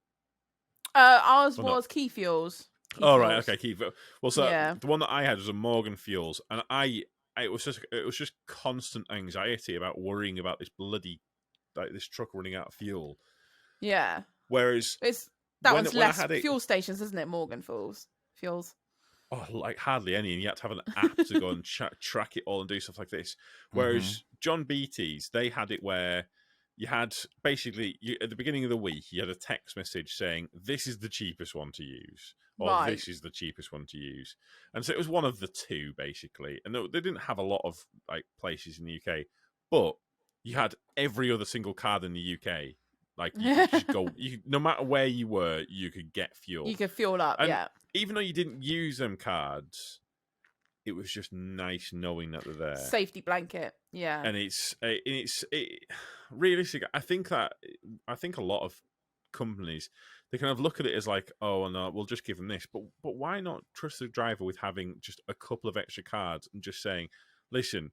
[SPEAKER 4] Ours
[SPEAKER 1] Or
[SPEAKER 4] was Key Fuels.
[SPEAKER 1] Oh, right, okay, Key Fuels. Well, so
[SPEAKER 4] Yeah.
[SPEAKER 1] the one that I had was a Morgan Fuels, and it was just constant anxiety about worrying about this bloody, like, this truck running out of fuel.
[SPEAKER 4] Yeah.
[SPEAKER 1] Whereas
[SPEAKER 4] That
[SPEAKER 1] when
[SPEAKER 4] one's
[SPEAKER 1] I
[SPEAKER 4] less
[SPEAKER 1] had it-
[SPEAKER 4] fuel stations, isn't it? Morgan Fuels.
[SPEAKER 1] Oh, like hardly any, and you had to have an app to go and track it all and do stuff like this. Whereas John Beatty's, they had it where you had basically, at the beginning of the week, you had a text message saying, this is the cheapest one to use, or
[SPEAKER 4] Right.
[SPEAKER 1] this is the cheapest one to use. And so it was one of the two, basically. And they didn't have a lot of like places in the UK, but you had every other single card in the UK. Like, you could just go, no matter where you were, you could get fuel.
[SPEAKER 4] You could fuel up,
[SPEAKER 1] And
[SPEAKER 4] yeah.
[SPEAKER 1] even though you didn't use them cards, it was just nice knowing that they're there.
[SPEAKER 4] Safety blanket, yeah.
[SPEAKER 1] And it's realistic. I think a lot of companies, they kind of look at it as like, oh no, we'll just give them this. But why not trust the driver with having just a couple of extra cards and just saying, listen,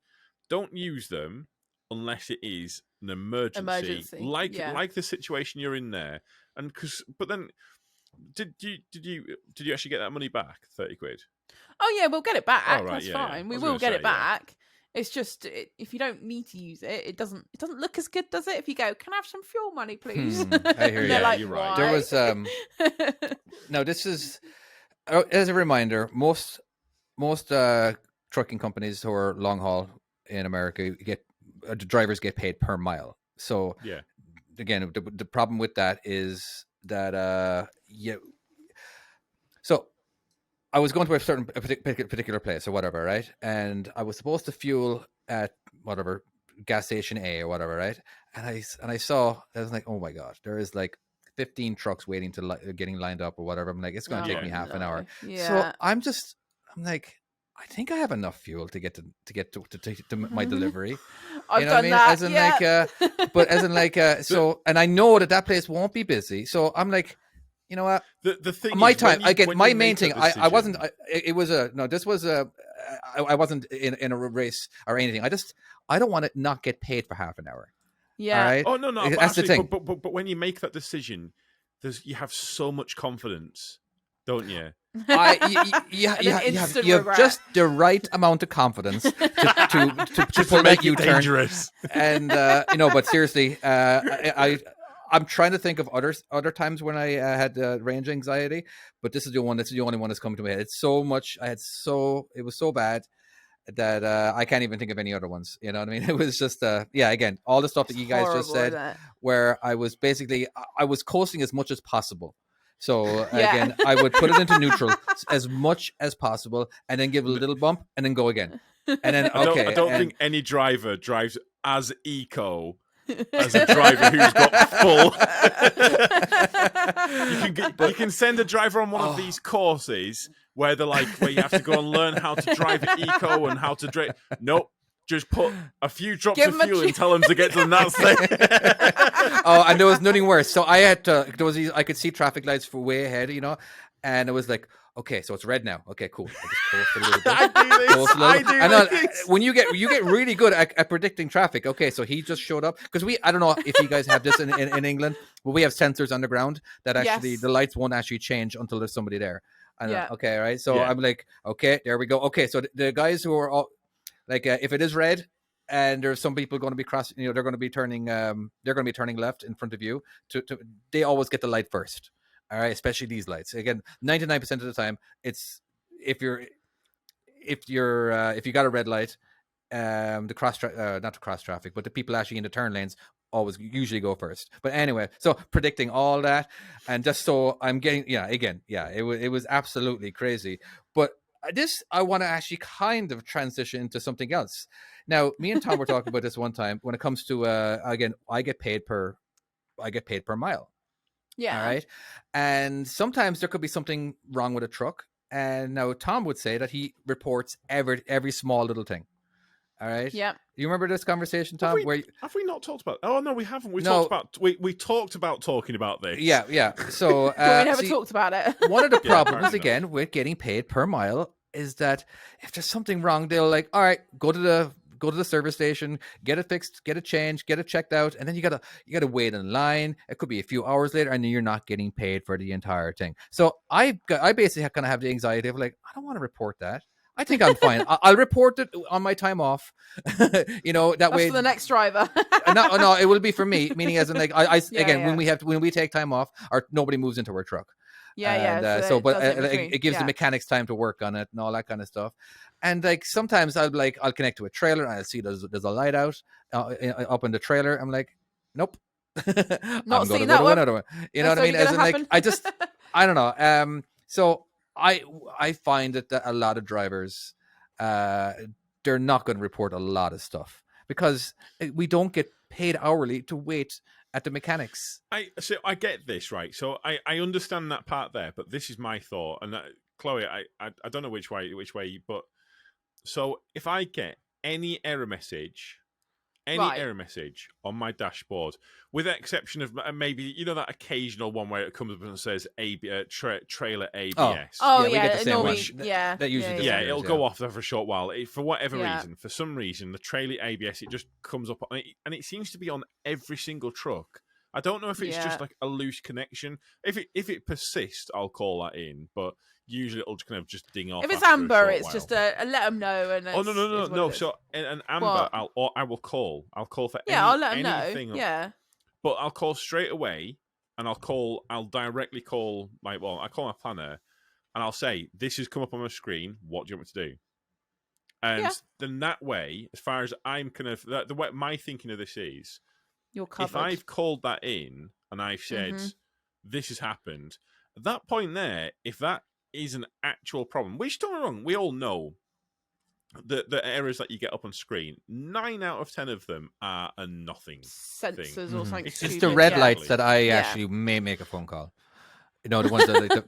[SPEAKER 1] don't use them unless it is an emergency. Like the situation you're in there. And but then did you actually get that money back, 30 quid?
[SPEAKER 4] Oh yeah, we'll get it back.
[SPEAKER 1] Oh, right,
[SPEAKER 4] That's
[SPEAKER 1] yeah,
[SPEAKER 4] fine.
[SPEAKER 1] yeah.
[SPEAKER 4] We
[SPEAKER 1] I was
[SPEAKER 4] will
[SPEAKER 1] gonna
[SPEAKER 4] get
[SPEAKER 1] say,
[SPEAKER 4] it back. It's just if you don't need to use it, it doesn't look as good, does it? If you go, can I have some fuel money, please?
[SPEAKER 3] I hear
[SPEAKER 4] And
[SPEAKER 3] you.
[SPEAKER 4] they're like,
[SPEAKER 1] you're right.
[SPEAKER 3] There was no. This is as a reminder. Most trucking companies who are long haul in America the drivers get paid per mile. So
[SPEAKER 1] Yeah.
[SPEAKER 3] again, the problem with that is that So I was going to a particular place or whatever, right? And I was supposed to fuel at whatever gas station A or whatever, right? And I saw, I was like, oh my god, there is like 15 trucks waiting to getting lined up or whatever. I'm like, it's going to take me half an hour.
[SPEAKER 4] Yeah.
[SPEAKER 3] So I'm like, I think I have enough fuel to get to my delivery.
[SPEAKER 4] I've
[SPEAKER 3] You know what I
[SPEAKER 4] done
[SPEAKER 3] mean?
[SPEAKER 4] that.
[SPEAKER 3] As in but as in so, and I know that place won't be busy. So I'm like, you know what?
[SPEAKER 1] The thing
[SPEAKER 3] My
[SPEAKER 1] is,
[SPEAKER 3] time,
[SPEAKER 1] when you
[SPEAKER 3] my
[SPEAKER 1] make
[SPEAKER 3] main
[SPEAKER 1] that
[SPEAKER 3] thing, I wasn't,
[SPEAKER 1] decision-
[SPEAKER 3] it was this was I wasn't in a race or anything. I don't want to not get paid for half an hour.
[SPEAKER 4] Yeah.
[SPEAKER 3] All right.
[SPEAKER 1] Oh no, but
[SPEAKER 3] That's the
[SPEAKER 1] actually,
[SPEAKER 3] thing.
[SPEAKER 1] But when you make that decision, you have so much confidence, don't you?
[SPEAKER 3] You
[SPEAKER 4] And then instant
[SPEAKER 3] have
[SPEAKER 4] regret.
[SPEAKER 3] just the right amount of confidence to
[SPEAKER 1] Just
[SPEAKER 3] pull
[SPEAKER 1] to
[SPEAKER 3] that
[SPEAKER 1] make it
[SPEAKER 3] U-turn.
[SPEAKER 1] dangerous.
[SPEAKER 3] And but seriously, I'm trying to think of other times when I had range anxiety, but this is the one. That's the only one that's coming to my head. It's so much. It was so bad that I can't even think of any other ones. You know what I mean? It was just again, all the stuff that you guys just
[SPEAKER 4] Horrible,
[SPEAKER 3] said,
[SPEAKER 4] isn't it?
[SPEAKER 3] where I was basically I was coasting as much as possible. So
[SPEAKER 4] Yeah.
[SPEAKER 3] again, I would put it into neutral as much as possible, and then give it a little bump, and then go again. And then
[SPEAKER 1] I don't think any driver drives as eco as a driver who's got full. You can send a driver on one of these courses where they're like, where you have to go and learn how to drive it eco and how to drive. Nope. Just put a few drops
[SPEAKER 4] Give
[SPEAKER 3] of
[SPEAKER 4] him a
[SPEAKER 3] fuel
[SPEAKER 1] and tell them to get to the next thing.
[SPEAKER 3] And there was nothing worse. So I had to. I could see traffic lights for way ahead, and it was like, okay, so it's red now. Okay, cool. I just coast a little bit.
[SPEAKER 1] I do this.
[SPEAKER 3] When you get really good at predicting traffic. Okay, so he just showed up because I don't know if you guys have this in England, but we have sensors underground that actually the lights won't actually change until there's somebody there. Okay, right. So I'm like, okay, there we go. Okay, so the guys who are all like, if it is red and there's some people going to be crossing, they're going to be turning left in front of you. They always get the light first. All right, especially these lights. Again, 99% of the time, it's if you got a red light, not the cross traffic, but the people actually in the turn lanes usually go first. But anyway, so predicting all that, and just so I'm getting, it was absolutely crazy. But I want to actually kind of transition into something else. Now, me and Tom were talking about this one time when it comes to again, I get paid per mile.
[SPEAKER 4] Yeah.
[SPEAKER 3] All right. And sometimes there could be something wrong with a truck. And now Tom would say that he reports every small little thing. All right.
[SPEAKER 4] Yeah.
[SPEAKER 3] You remember this conversation, Tom?
[SPEAKER 1] Have we not talked about? Oh no, we haven't. We talked about talking about this.
[SPEAKER 3] Yeah. So
[SPEAKER 4] we never talked about it.
[SPEAKER 3] One of the problems again with getting paid per mile is that if there's something wrong, they'll like, all right, go to the service station, get it fixed, get it changed, get it checked out, and then you gotta wait in line. It could be a few hours later, and then you're not getting paid for the entire thing. So I basically kind of have the anxiety of like, I don't want to report that. I think I'm fine. I'll report it on my time off. That
[SPEAKER 4] That's
[SPEAKER 3] way
[SPEAKER 4] for the next driver.
[SPEAKER 3] no, it will be for me. Meaning, as in like, when we take time off, nobody moves into our truck. It gives the mechanics time to work on it and all that kind of stuff. And like sometimes I'll connect to a trailer and I'll see there's a light out up in the trailer. I'm like, nope,
[SPEAKER 4] not seeing that one.
[SPEAKER 3] Another one. You know what I mean? As in like, I don't know. So I find that a lot of drivers, they're not going to report a lot of stuff because we don't get paid hourly to wait at the mechanics.
[SPEAKER 1] I get this, right? So I understand that part there, but this is my thought, and Chloe, I don't know which way, but so if I get any error message on my dashboard, with the exception of maybe that occasional one where it comes up and says trailer ABS.
[SPEAKER 4] We
[SPEAKER 3] get the same
[SPEAKER 4] normally,
[SPEAKER 3] one.
[SPEAKER 4] yeah,
[SPEAKER 3] that usually
[SPEAKER 1] it'll go off there for a short while. For whatever reason, for some reason, the trailer ABS, it just comes up, and it seems to be on every single truck. I don't know if it's just like a loose connection. If it persists, I'll call that in, but usually it'll kind of just ding off.
[SPEAKER 4] If it's amber, it's just a let them know. And
[SPEAKER 1] no. So an amber, I will call. I'll call for
[SPEAKER 4] I'll let them
[SPEAKER 1] anything.
[SPEAKER 4] know. Yeah,
[SPEAKER 1] but I'll call straight away, and I'll directly call I call my planner, and I'll say, this has come up on my screen. What do you want me to do? And then that way, as far as I'm kind of the way my thinking of this is,
[SPEAKER 4] you're covered.
[SPEAKER 1] If I've called that in and I've said this has happened, at that point there, if that is an actual problem, which don't get me wrong, we all know the errors that you get up on screen, 9 out of 10 of them are a nothing
[SPEAKER 4] sensors
[SPEAKER 1] thing.
[SPEAKER 4] or something.
[SPEAKER 3] It's the red lights that I actually may make a phone call. The ones that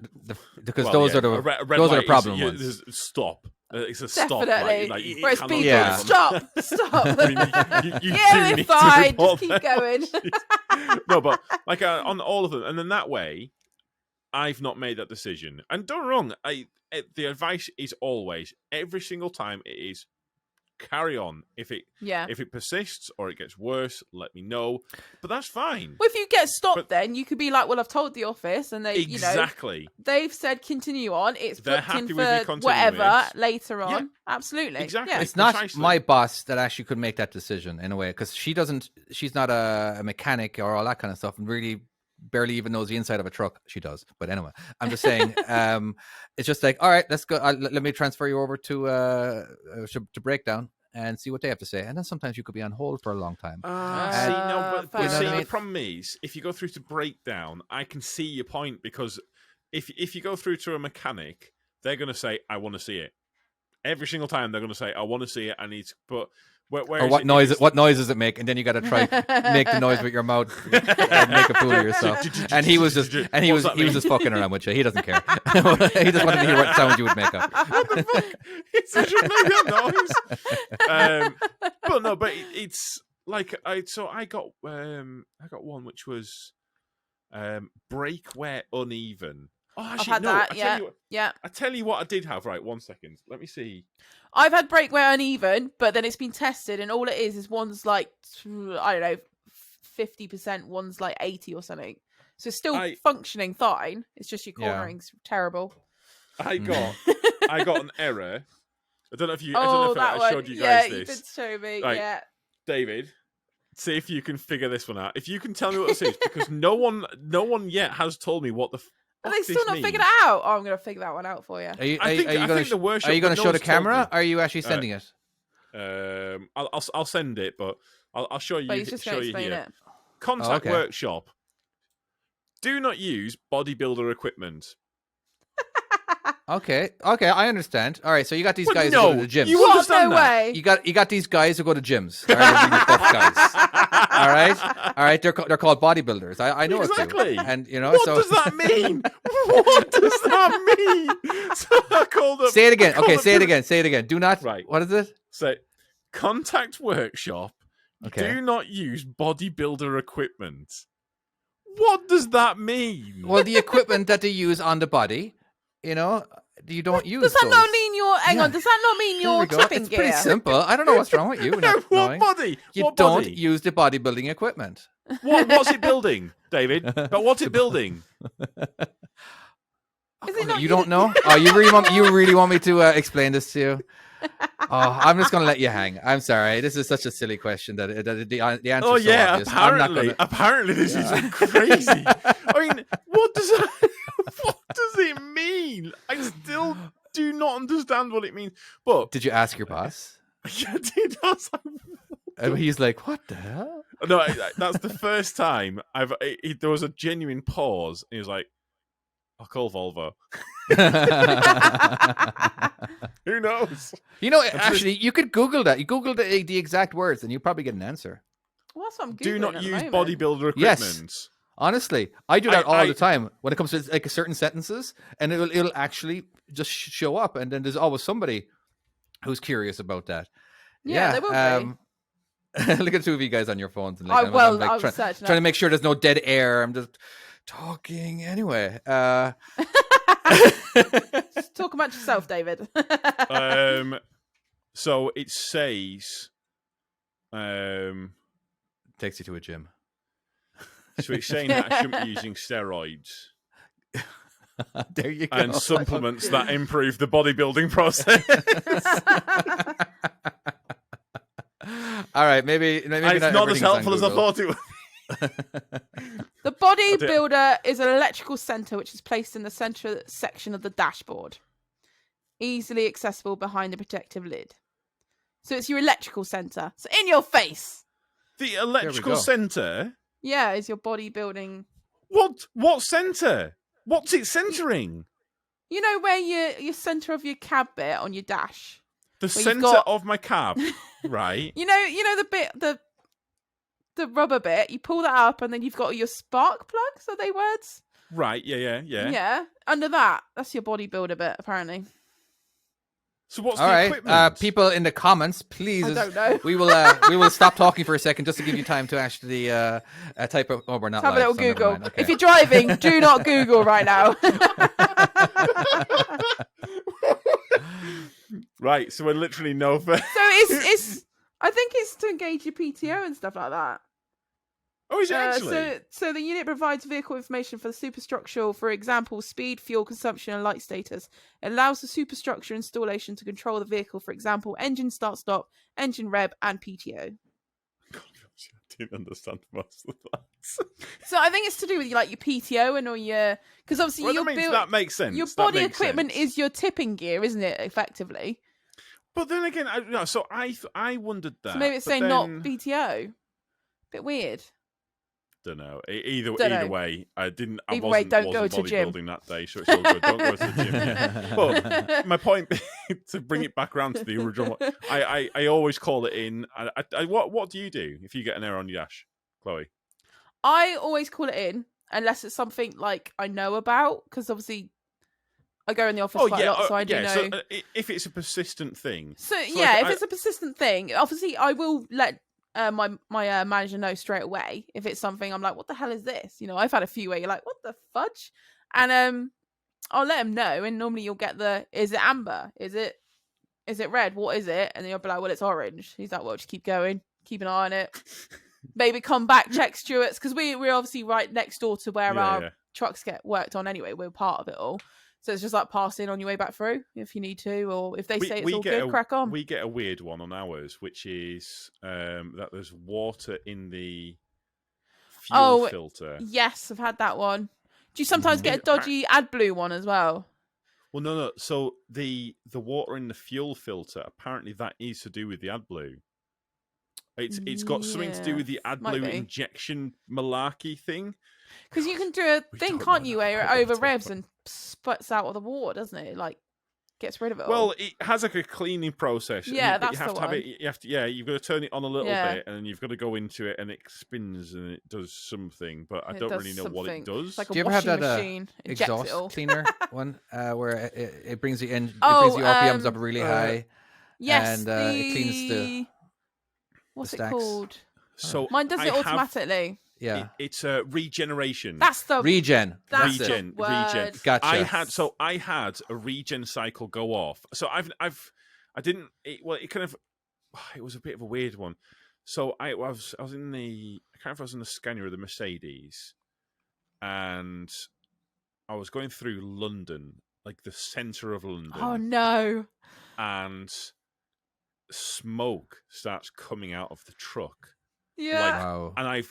[SPEAKER 3] because those are the problem ones.
[SPEAKER 1] Stop. It's a stop.
[SPEAKER 4] Definitely.
[SPEAKER 1] Like, you
[SPEAKER 4] Whereas
[SPEAKER 1] cannot
[SPEAKER 4] people,
[SPEAKER 3] Yeah.
[SPEAKER 1] drive on-
[SPEAKER 4] stop.
[SPEAKER 1] I mean, you
[SPEAKER 4] Yeah,
[SPEAKER 1] do
[SPEAKER 4] we're
[SPEAKER 1] need
[SPEAKER 4] fine,
[SPEAKER 1] to report
[SPEAKER 4] just keep
[SPEAKER 1] that.
[SPEAKER 4] going.
[SPEAKER 1] No, but like on all of them, and then that way, I've not made that decision. And don't get me wrong, the advice is always, every single time, it is carry on. If it persists or it gets worse, let me know. But that's fine.
[SPEAKER 4] Well, if you get stopped, then you could be like, "Well, I've told the office, and they,
[SPEAKER 1] exactly,
[SPEAKER 4] they've said continue on. It's
[SPEAKER 1] They're
[SPEAKER 4] booked in
[SPEAKER 1] happy with me
[SPEAKER 4] for
[SPEAKER 1] continuing
[SPEAKER 4] whatever
[SPEAKER 1] it.
[SPEAKER 4] later on.
[SPEAKER 1] Yeah.
[SPEAKER 4] Absolutely,
[SPEAKER 1] Exactly.
[SPEAKER 4] Yeah.
[SPEAKER 3] It's not
[SPEAKER 1] Precisely.
[SPEAKER 3] my boss that actually could make that decision in a way, because she's not a mechanic or all that kind of stuff, and really barely even knows the inside of a truck. She does, but anyway, I'm just saying, it's just like, all right, let's go. Let me transfer you over to breakdown and see what they have to say. And then sometimes you could be on hold for a long time.
[SPEAKER 1] See, no, but
[SPEAKER 4] fair
[SPEAKER 1] see,
[SPEAKER 3] enough.
[SPEAKER 1] the problem is, if you go through to breakdown, I can see your point, because if you go through to a mechanic, they're going to say, I want to see it. Every single time they're going to say, I want to see it, I need to, but
[SPEAKER 3] Or what noise does it make? And then you got to try make the noise with your mouth and make a fool of yourself. And he was just fucking around with you. He doesn't care. He just wanted to hear what sound you would make up.
[SPEAKER 1] What the fuck? It's such a noise. But it's like I got one which was brake wear uneven. Oh,
[SPEAKER 4] I've
[SPEAKER 1] actually,
[SPEAKER 4] had
[SPEAKER 1] no.
[SPEAKER 4] that. Yeah.
[SPEAKER 1] I tell you what I did have. Right, 1 second. Let me see.
[SPEAKER 4] I've had brake wear uneven, but then it's been tested, and all it is one's like, I don't know, 50%, one's like 80 or something. So it's still functioning fine. It's just your cornering's terrible.
[SPEAKER 1] I got an error. I don't know if I showed you guys this.
[SPEAKER 4] You did show me.
[SPEAKER 1] Right.
[SPEAKER 4] Yeah.
[SPEAKER 1] David, see if you can figure this one out. If you can tell me what this is, because no one yet has told me what the.
[SPEAKER 4] Are they still not figured it out? Oh, I'm going to figure that one out for you.
[SPEAKER 3] Are you
[SPEAKER 1] I think the workshop.
[SPEAKER 3] Are you going to show the camera?
[SPEAKER 1] Me.
[SPEAKER 3] Or are you actually sending it?
[SPEAKER 1] I'll send it, but I'll show you.
[SPEAKER 4] But he's just going to explain
[SPEAKER 1] here.
[SPEAKER 4] it.
[SPEAKER 1] Contact Workshop. Do not use bodybuilder equipment.
[SPEAKER 3] Okay, I understand. All right, so you got these guys who go to the gyms.
[SPEAKER 1] You understand that?
[SPEAKER 3] You got these guys who go to gyms. All right, really tough guys. All right. They're called bodybuilders. I know
[SPEAKER 1] exactly.
[SPEAKER 3] it too. And you know,
[SPEAKER 1] what does that mean? What does that mean? So I called up.
[SPEAKER 3] Say it again. Okay, say it again. Do not.
[SPEAKER 1] Right.
[SPEAKER 3] What is it?
[SPEAKER 1] So, contact Workshop.
[SPEAKER 3] Okay.
[SPEAKER 1] Do not use bodybuilder equipment. What does that mean?
[SPEAKER 3] Well, the equipment that they use on the body, you know, you don't use.
[SPEAKER 4] Does that
[SPEAKER 3] those.
[SPEAKER 4] not mean your? Hang on. Does that not mean your tipping
[SPEAKER 3] It's
[SPEAKER 4] gear?
[SPEAKER 3] pretty simple. I don't know what's wrong with you.
[SPEAKER 1] What body?
[SPEAKER 3] You
[SPEAKER 1] What
[SPEAKER 3] don't
[SPEAKER 1] body?
[SPEAKER 3] use the bodybuilding equipment.
[SPEAKER 1] What's it building, David? But what's it building?
[SPEAKER 4] Is it not
[SPEAKER 3] You don't know? Oh, you really want me to explain this to you? Oh, I'm just going to let you hang. I'm sorry. This is such a silly question that the answer
[SPEAKER 1] Oh
[SPEAKER 3] is so
[SPEAKER 1] yeah,
[SPEAKER 3] obvious.
[SPEAKER 1] apparently this is crazy. I mean, what does it mean? I still do not understand what it means. But
[SPEAKER 3] Did you ask your boss?
[SPEAKER 1] I did. I was like,
[SPEAKER 3] And he's like, what the hell?
[SPEAKER 1] no, that's the first time there was a genuine pause. He was like, I'll call Volvo. Who knows?
[SPEAKER 3] You know, actually, you could Google that. You Google the exact words and you probably get an answer.
[SPEAKER 4] Well, that's what I'm Googling
[SPEAKER 1] Do not
[SPEAKER 4] at the
[SPEAKER 1] use
[SPEAKER 4] moment.
[SPEAKER 1] bodybuilder equipment.
[SPEAKER 3] Yes. Honestly, I do that all the time when it comes to like certain sentences, and it'll actually just show up, and then there's always somebody who's curious about that.
[SPEAKER 4] Yeah, there will be.
[SPEAKER 3] Look at two of you guys on your phones, and
[SPEAKER 4] I
[SPEAKER 3] I'm
[SPEAKER 4] was
[SPEAKER 3] trying
[SPEAKER 4] searching
[SPEAKER 3] to make sure there's no dead air. I'm just talking anyway.
[SPEAKER 4] Just talk about yourself, David.
[SPEAKER 1] So it says,
[SPEAKER 3] Takes you to a gym.
[SPEAKER 1] so it's saying that I shouldn't be using steroids
[SPEAKER 3] There you go.
[SPEAKER 1] and supplements that improve the bodybuilding process.
[SPEAKER 3] All right, maybe
[SPEAKER 1] it's not as helpful as I thought it was.
[SPEAKER 4] The bodybuilder is an electrical center which is placed in the central section of the dashboard, easily accessible behind a protective lid. So it's your electrical center. So in your face.
[SPEAKER 1] The electrical
[SPEAKER 3] go.
[SPEAKER 1] center?
[SPEAKER 4] Yeah, is your bodybuilding.
[SPEAKER 1] What center? What's it centering?
[SPEAKER 4] You know where your center of your cab bit on your dash.
[SPEAKER 1] The
[SPEAKER 4] Well,
[SPEAKER 1] center of my cab, right?
[SPEAKER 4] You know the bit the rubber bit. You pull that up, and then you've got your spark plugs. Are they words?
[SPEAKER 1] Right. Yeah.
[SPEAKER 4] Yeah. Under that, that's your bodybuilder bit, apparently.
[SPEAKER 1] So what's
[SPEAKER 3] All
[SPEAKER 1] the
[SPEAKER 3] right,
[SPEAKER 1] equipment?
[SPEAKER 3] people in the comments, please.
[SPEAKER 4] I don't know.
[SPEAKER 3] We will stop talking for a second just to give you time to actually type of. Oh, we're not.
[SPEAKER 4] Have a
[SPEAKER 3] live,
[SPEAKER 4] little
[SPEAKER 3] so never
[SPEAKER 4] Google.
[SPEAKER 3] mind. Okay.
[SPEAKER 4] If you're driving, do not Google right now.
[SPEAKER 1] Right, so we're literally no further.
[SPEAKER 4] So it's. I think it's to engage your PTO and stuff like that.
[SPEAKER 1] Oh, is it actually?
[SPEAKER 4] So the unit provides vehicle information for the superstructure, for example, speed, fuel consumption, and light status. It allows the superstructure installation to control the vehicle, for example, engine start-stop, engine rev, and PTO.
[SPEAKER 1] God, I didn't understand most of that.
[SPEAKER 4] So I think it's to do with like your PTO and all your, because obviously
[SPEAKER 1] Well, that makes sense.
[SPEAKER 4] Your
[SPEAKER 1] That
[SPEAKER 4] body
[SPEAKER 1] makes
[SPEAKER 4] equipment
[SPEAKER 1] sense.
[SPEAKER 4] is your tipping gear, isn't it? Effectively.
[SPEAKER 1] But then again, I wondered that.
[SPEAKER 4] So maybe it's
[SPEAKER 1] but
[SPEAKER 4] saying
[SPEAKER 1] then,
[SPEAKER 4] not PTO. Bit weird.
[SPEAKER 1] Don't know. Either
[SPEAKER 4] Dunno.
[SPEAKER 1] way, I didn't.
[SPEAKER 4] Either
[SPEAKER 1] I
[SPEAKER 4] way,
[SPEAKER 1] wasn't,
[SPEAKER 4] don't go
[SPEAKER 1] wasn't
[SPEAKER 4] to gym.
[SPEAKER 1] bodybuilding that day, so it's all good. Don't go to the gym. But my point, to bring it back around to the original, I always call it in. What do you do if you get an error on your dash, Chloe?
[SPEAKER 4] I always call it in unless it's something like I know about, because obviously I go in the office quite a lot, so I do know.
[SPEAKER 1] So if it's a persistent thing.
[SPEAKER 4] So
[SPEAKER 1] like,
[SPEAKER 4] if it's a persistent thing, obviously I will let my manager know straight away. If it's something I'm like, what the hell is this? You know, I've had a few where you're like, what the fudge? And I'll let him know. And normally you'll get is it amber? Is it red? What is it? And then you'll be like, well, it's orange. He's like, well, just keep going, keep an eye on it. Maybe come back, check Stewart's, because we're obviously right next door to where our trucks get worked on anyway. We're part of it all. So it's just like passing on your way back through if you need to, or if they say it's all good, crack on.
[SPEAKER 1] We get a weird one on ours, which is that there's water in the fuel filter.
[SPEAKER 4] Yes, I've had that one. Do you sometimes get a dodgy AdBlue one as well?
[SPEAKER 1] Well, no. So the water in the fuel filter, apparently that is to do with the AdBlue. It's got something to do with the AdBlue injection malarkey thing.
[SPEAKER 4] Because you can do a thing, can't you, where it over revs and sputs out all the water, doesn't it? Like gets rid of it all.
[SPEAKER 1] Well, it has like a cleaning process.
[SPEAKER 4] Yeah,
[SPEAKER 1] but
[SPEAKER 4] that's
[SPEAKER 1] you have
[SPEAKER 4] the
[SPEAKER 1] to have
[SPEAKER 4] one.
[SPEAKER 1] it. You've got to turn it on a little bit, and then you've got to go into it, and it spins and it does something. But I don't really know what it does.
[SPEAKER 4] It's like
[SPEAKER 3] Do you ever have that exhaust cleaner one where it brings the it brings the RPMs up really high?
[SPEAKER 4] Yes,
[SPEAKER 3] and it cleans the
[SPEAKER 4] what's
[SPEAKER 3] stacks.
[SPEAKER 4] it called?
[SPEAKER 1] So
[SPEAKER 4] mine does it automatically.
[SPEAKER 3] Yeah,
[SPEAKER 1] it's a regeneration.
[SPEAKER 4] That's the
[SPEAKER 3] regen.
[SPEAKER 4] That's
[SPEAKER 1] regen.
[SPEAKER 4] the word.
[SPEAKER 3] Gotcha.
[SPEAKER 1] I had a regen cycle go off. So it was a bit of a weird one. So I was in the I can't remember if I was in the Scania or the Mercedes, and I was going through London, like the centre of London.
[SPEAKER 4] Oh no!
[SPEAKER 1] And smoke starts coming out of the truck.
[SPEAKER 4] Yeah.
[SPEAKER 3] Wow.
[SPEAKER 1] And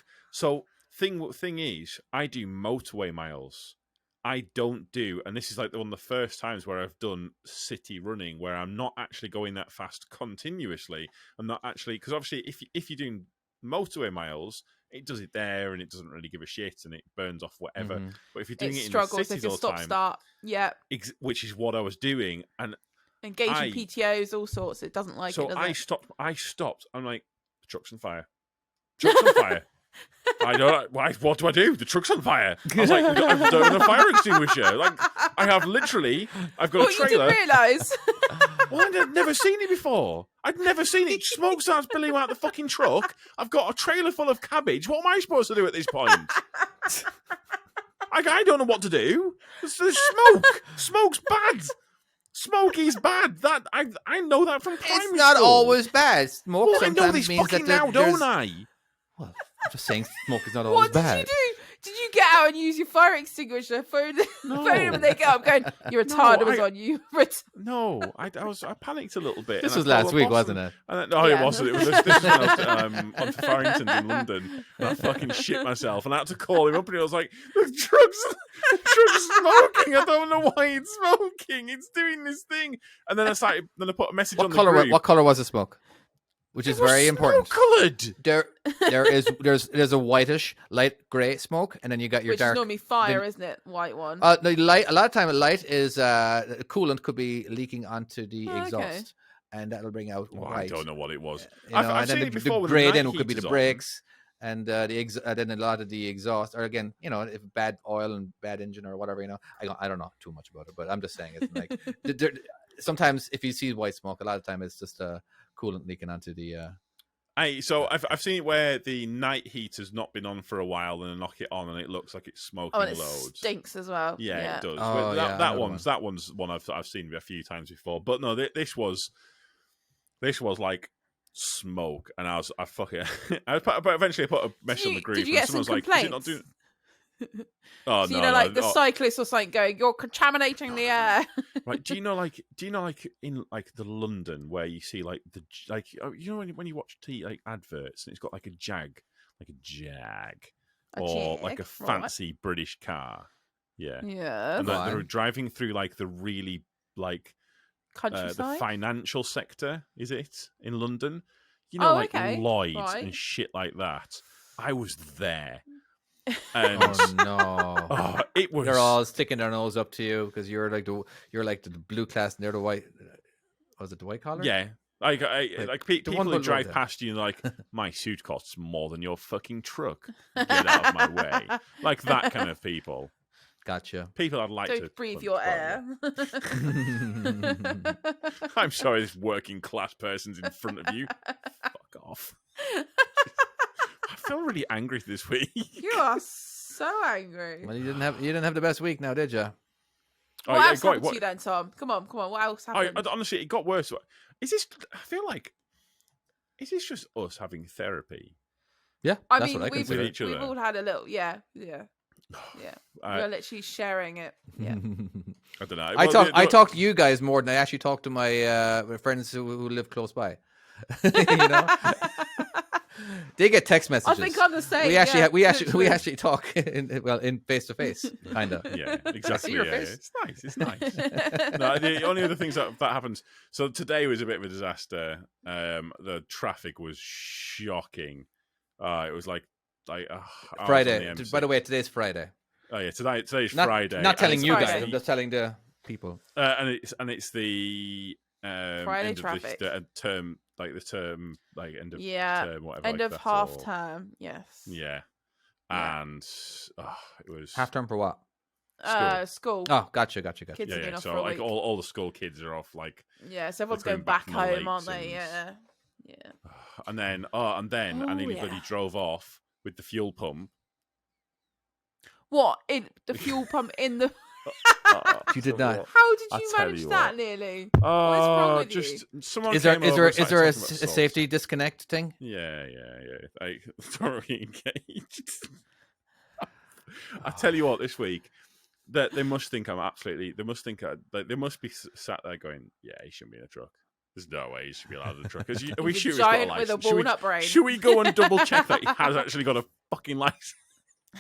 [SPEAKER 1] thing is, I do motorway miles. I don't do, and this is like one of the first times where I've done city running, where I'm not actually going that fast continuously. I'm not actually, because obviously if you're doing motorway miles, it does it there and it doesn't really give a shit and it burns off whatever.
[SPEAKER 3] Mm-hmm.
[SPEAKER 1] But if you're doing it in
[SPEAKER 4] struggles
[SPEAKER 1] the cities all the time,
[SPEAKER 4] start. Yeah.
[SPEAKER 1] Which is what I was doing, and
[SPEAKER 4] engaging PTOs, all sorts. It doesn't like it. Does
[SPEAKER 1] I stopped. I'm like, the truck's on fire. Truck's on fire. I don't. What do I do? The truck's on fire. I was like, I don't have a fire extinguisher. Like, I've got a trailer.
[SPEAKER 4] You didn't realise?
[SPEAKER 1] Well, I'd never seen it before. I'd never seen it. Smoke starts billowing out the fucking truck. I've got a trailer full of cabbage. What am I supposed to do at this point? I don't know what to do. There's smoke. Smoke's bad. Smoke is bad. That I know that from primary school.
[SPEAKER 3] It's not always bad. Smoke
[SPEAKER 1] well,
[SPEAKER 3] sometimes
[SPEAKER 1] I know this
[SPEAKER 3] means
[SPEAKER 1] fucking
[SPEAKER 3] that
[SPEAKER 1] now, don't I?
[SPEAKER 3] Well, I'm just saying smoke is not always bad.
[SPEAKER 4] What did you do? Did you get out and use your fire extinguisher? Phone them when they get up going, your retardant was on you.
[SPEAKER 1] No, I panicked a little bit.
[SPEAKER 3] This was last week, wasn't it?
[SPEAKER 1] No, it wasn't. It was this was when I was on Farrington in London. And I fucking shit myself. And I had to call him up and he was like, the truck's smoking. I don't know why it's smoking. It's doing this thing. And then I put a message on the group.
[SPEAKER 3] What colour was the smoke? Which is very important.
[SPEAKER 1] Coloured.
[SPEAKER 3] There's a whitish, light grey smoke, and then you got your
[SPEAKER 4] Which
[SPEAKER 3] dark.
[SPEAKER 4] Which is normally fire, isn't it? White one.
[SPEAKER 3] The light. A lot of time, light is coolant could be leaking onto the exhaust, and that'll bring out white.
[SPEAKER 1] I don't know what it was.
[SPEAKER 3] I've seen it before. The grey then could be the brakes, and then a lot of the exhaust, or again, if bad oil and bad engine or whatever. I don't know too much about it, but I'm just saying it's like. sometimes if you see white smoke, a lot of time it's just coolant leaking onto the.
[SPEAKER 1] So I've seen it where the night heat has not been on for a while, and I knock it on, and it looks like it's smoking
[SPEAKER 4] and it
[SPEAKER 1] loads.
[SPEAKER 4] stinks as well.
[SPEAKER 1] Yeah, it does.
[SPEAKER 3] Oh,
[SPEAKER 1] That one's one I've seen a few times before. But no, this was like smoke, and I fuck it. But eventually I put a message on the group.
[SPEAKER 4] Did you get some complaints?
[SPEAKER 1] Oh
[SPEAKER 4] so,
[SPEAKER 1] no!
[SPEAKER 4] You know, like
[SPEAKER 1] no,
[SPEAKER 4] the cyclist or something going, "You're contaminating the air."
[SPEAKER 1] Right? Do you know like in like the London where you see like when you watch like adverts and it's got like a Jag, or like a fancy British car, yeah, and like, they're driving through like the really like
[SPEAKER 4] countryside,
[SPEAKER 1] the financial sector, is it in London? You know, Lloyd's and shit like that. I was there. And it was.
[SPEAKER 3] They're all sticking their nose up to you because you're like the blue class and they're the white. Was it the white collar?
[SPEAKER 1] Yeah, like people who drive
[SPEAKER 3] there.
[SPEAKER 1] past you, like my suit costs more than your fucking truck. Get out of my way, like that kind of people.
[SPEAKER 3] Gotcha.
[SPEAKER 1] People I'd like to
[SPEAKER 4] breathe your air.
[SPEAKER 1] I'm sorry, this working class person's in front of you. Fuck off. I feel really angry this week.
[SPEAKER 4] You are so angry.
[SPEAKER 3] Well, you didn't have the best week now, did you?
[SPEAKER 4] What else happened to you then, Tom? Come on. What else happened?
[SPEAKER 1] Honestly, it got worse. I feel like, is this just us having therapy?
[SPEAKER 3] Yeah,
[SPEAKER 4] I
[SPEAKER 3] that's
[SPEAKER 4] mean,
[SPEAKER 3] what I consider.
[SPEAKER 4] we've all had a little, yeah. We're literally sharing it. Yeah.
[SPEAKER 1] I don't know.
[SPEAKER 3] I talk to you guys more than I actually talk to my friends who live close by. You know. They get text messages.
[SPEAKER 4] I think I'm the same.
[SPEAKER 3] We actually talk in face to face, kind of.
[SPEAKER 1] Yeah, exactly.
[SPEAKER 3] Your
[SPEAKER 1] yeah,
[SPEAKER 3] face.
[SPEAKER 1] It's nice. No, the only other things that happens. So today was a bit of a disaster. The traffic was shocking. It was like
[SPEAKER 3] Friday. By the way, today's Friday.
[SPEAKER 1] Oh yeah, today's Friday.
[SPEAKER 3] Not telling you
[SPEAKER 4] Friday.
[SPEAKER 3] guys. I'm just telling the people.
[SPEAKER 1] And it's the
[SPEAKER 4] Friday
[SPEAKER 1] end
[SPEAKER 4] traffic.
[SPEAKER 1] Of this term, like the term, like end of term, whatever.
[SPEAKER 4] End
[SPEAKER 1] like
[SPEAKER 4] of half term. Yes.
[SPEAKER 1] Yeah, and it was
[SPEAKER 3] half term for what?
[SPEAKER 4] School.
[SPEAKER 3] Oh, gotcha.
[SPEAKER 1] Kids yeah. So like all the school kids are off. Like
[SPEAKER 4] so everyone's going back home, aren't they? Yeah.
[SPEAKER 1] And then I nearly bloody drove off with the fuel pump.
[SPEAKER 4] What in the fuel pump in the?
[SPEAKER 3] You did not.
[SPEAKER 4] How did you manage that nearly? What's wrong with you?
[SPEAKER 1] Someone
[SPEAKER 3] is there a safety disconnect thing?
[SPEAKER 1] Yeah. Like thoroughly engaged. I tell you what, this week that they must think I'm absolutely. They must think they must be sat there going, "Yeah, he shouldn't be in a truck. There's no way he should be allowed in a truck." Because we shoot
[SPEAKER 4] giant with a walnut brain.
[SPEAKER 1] Should we go and double check that he has actually got a fucking license?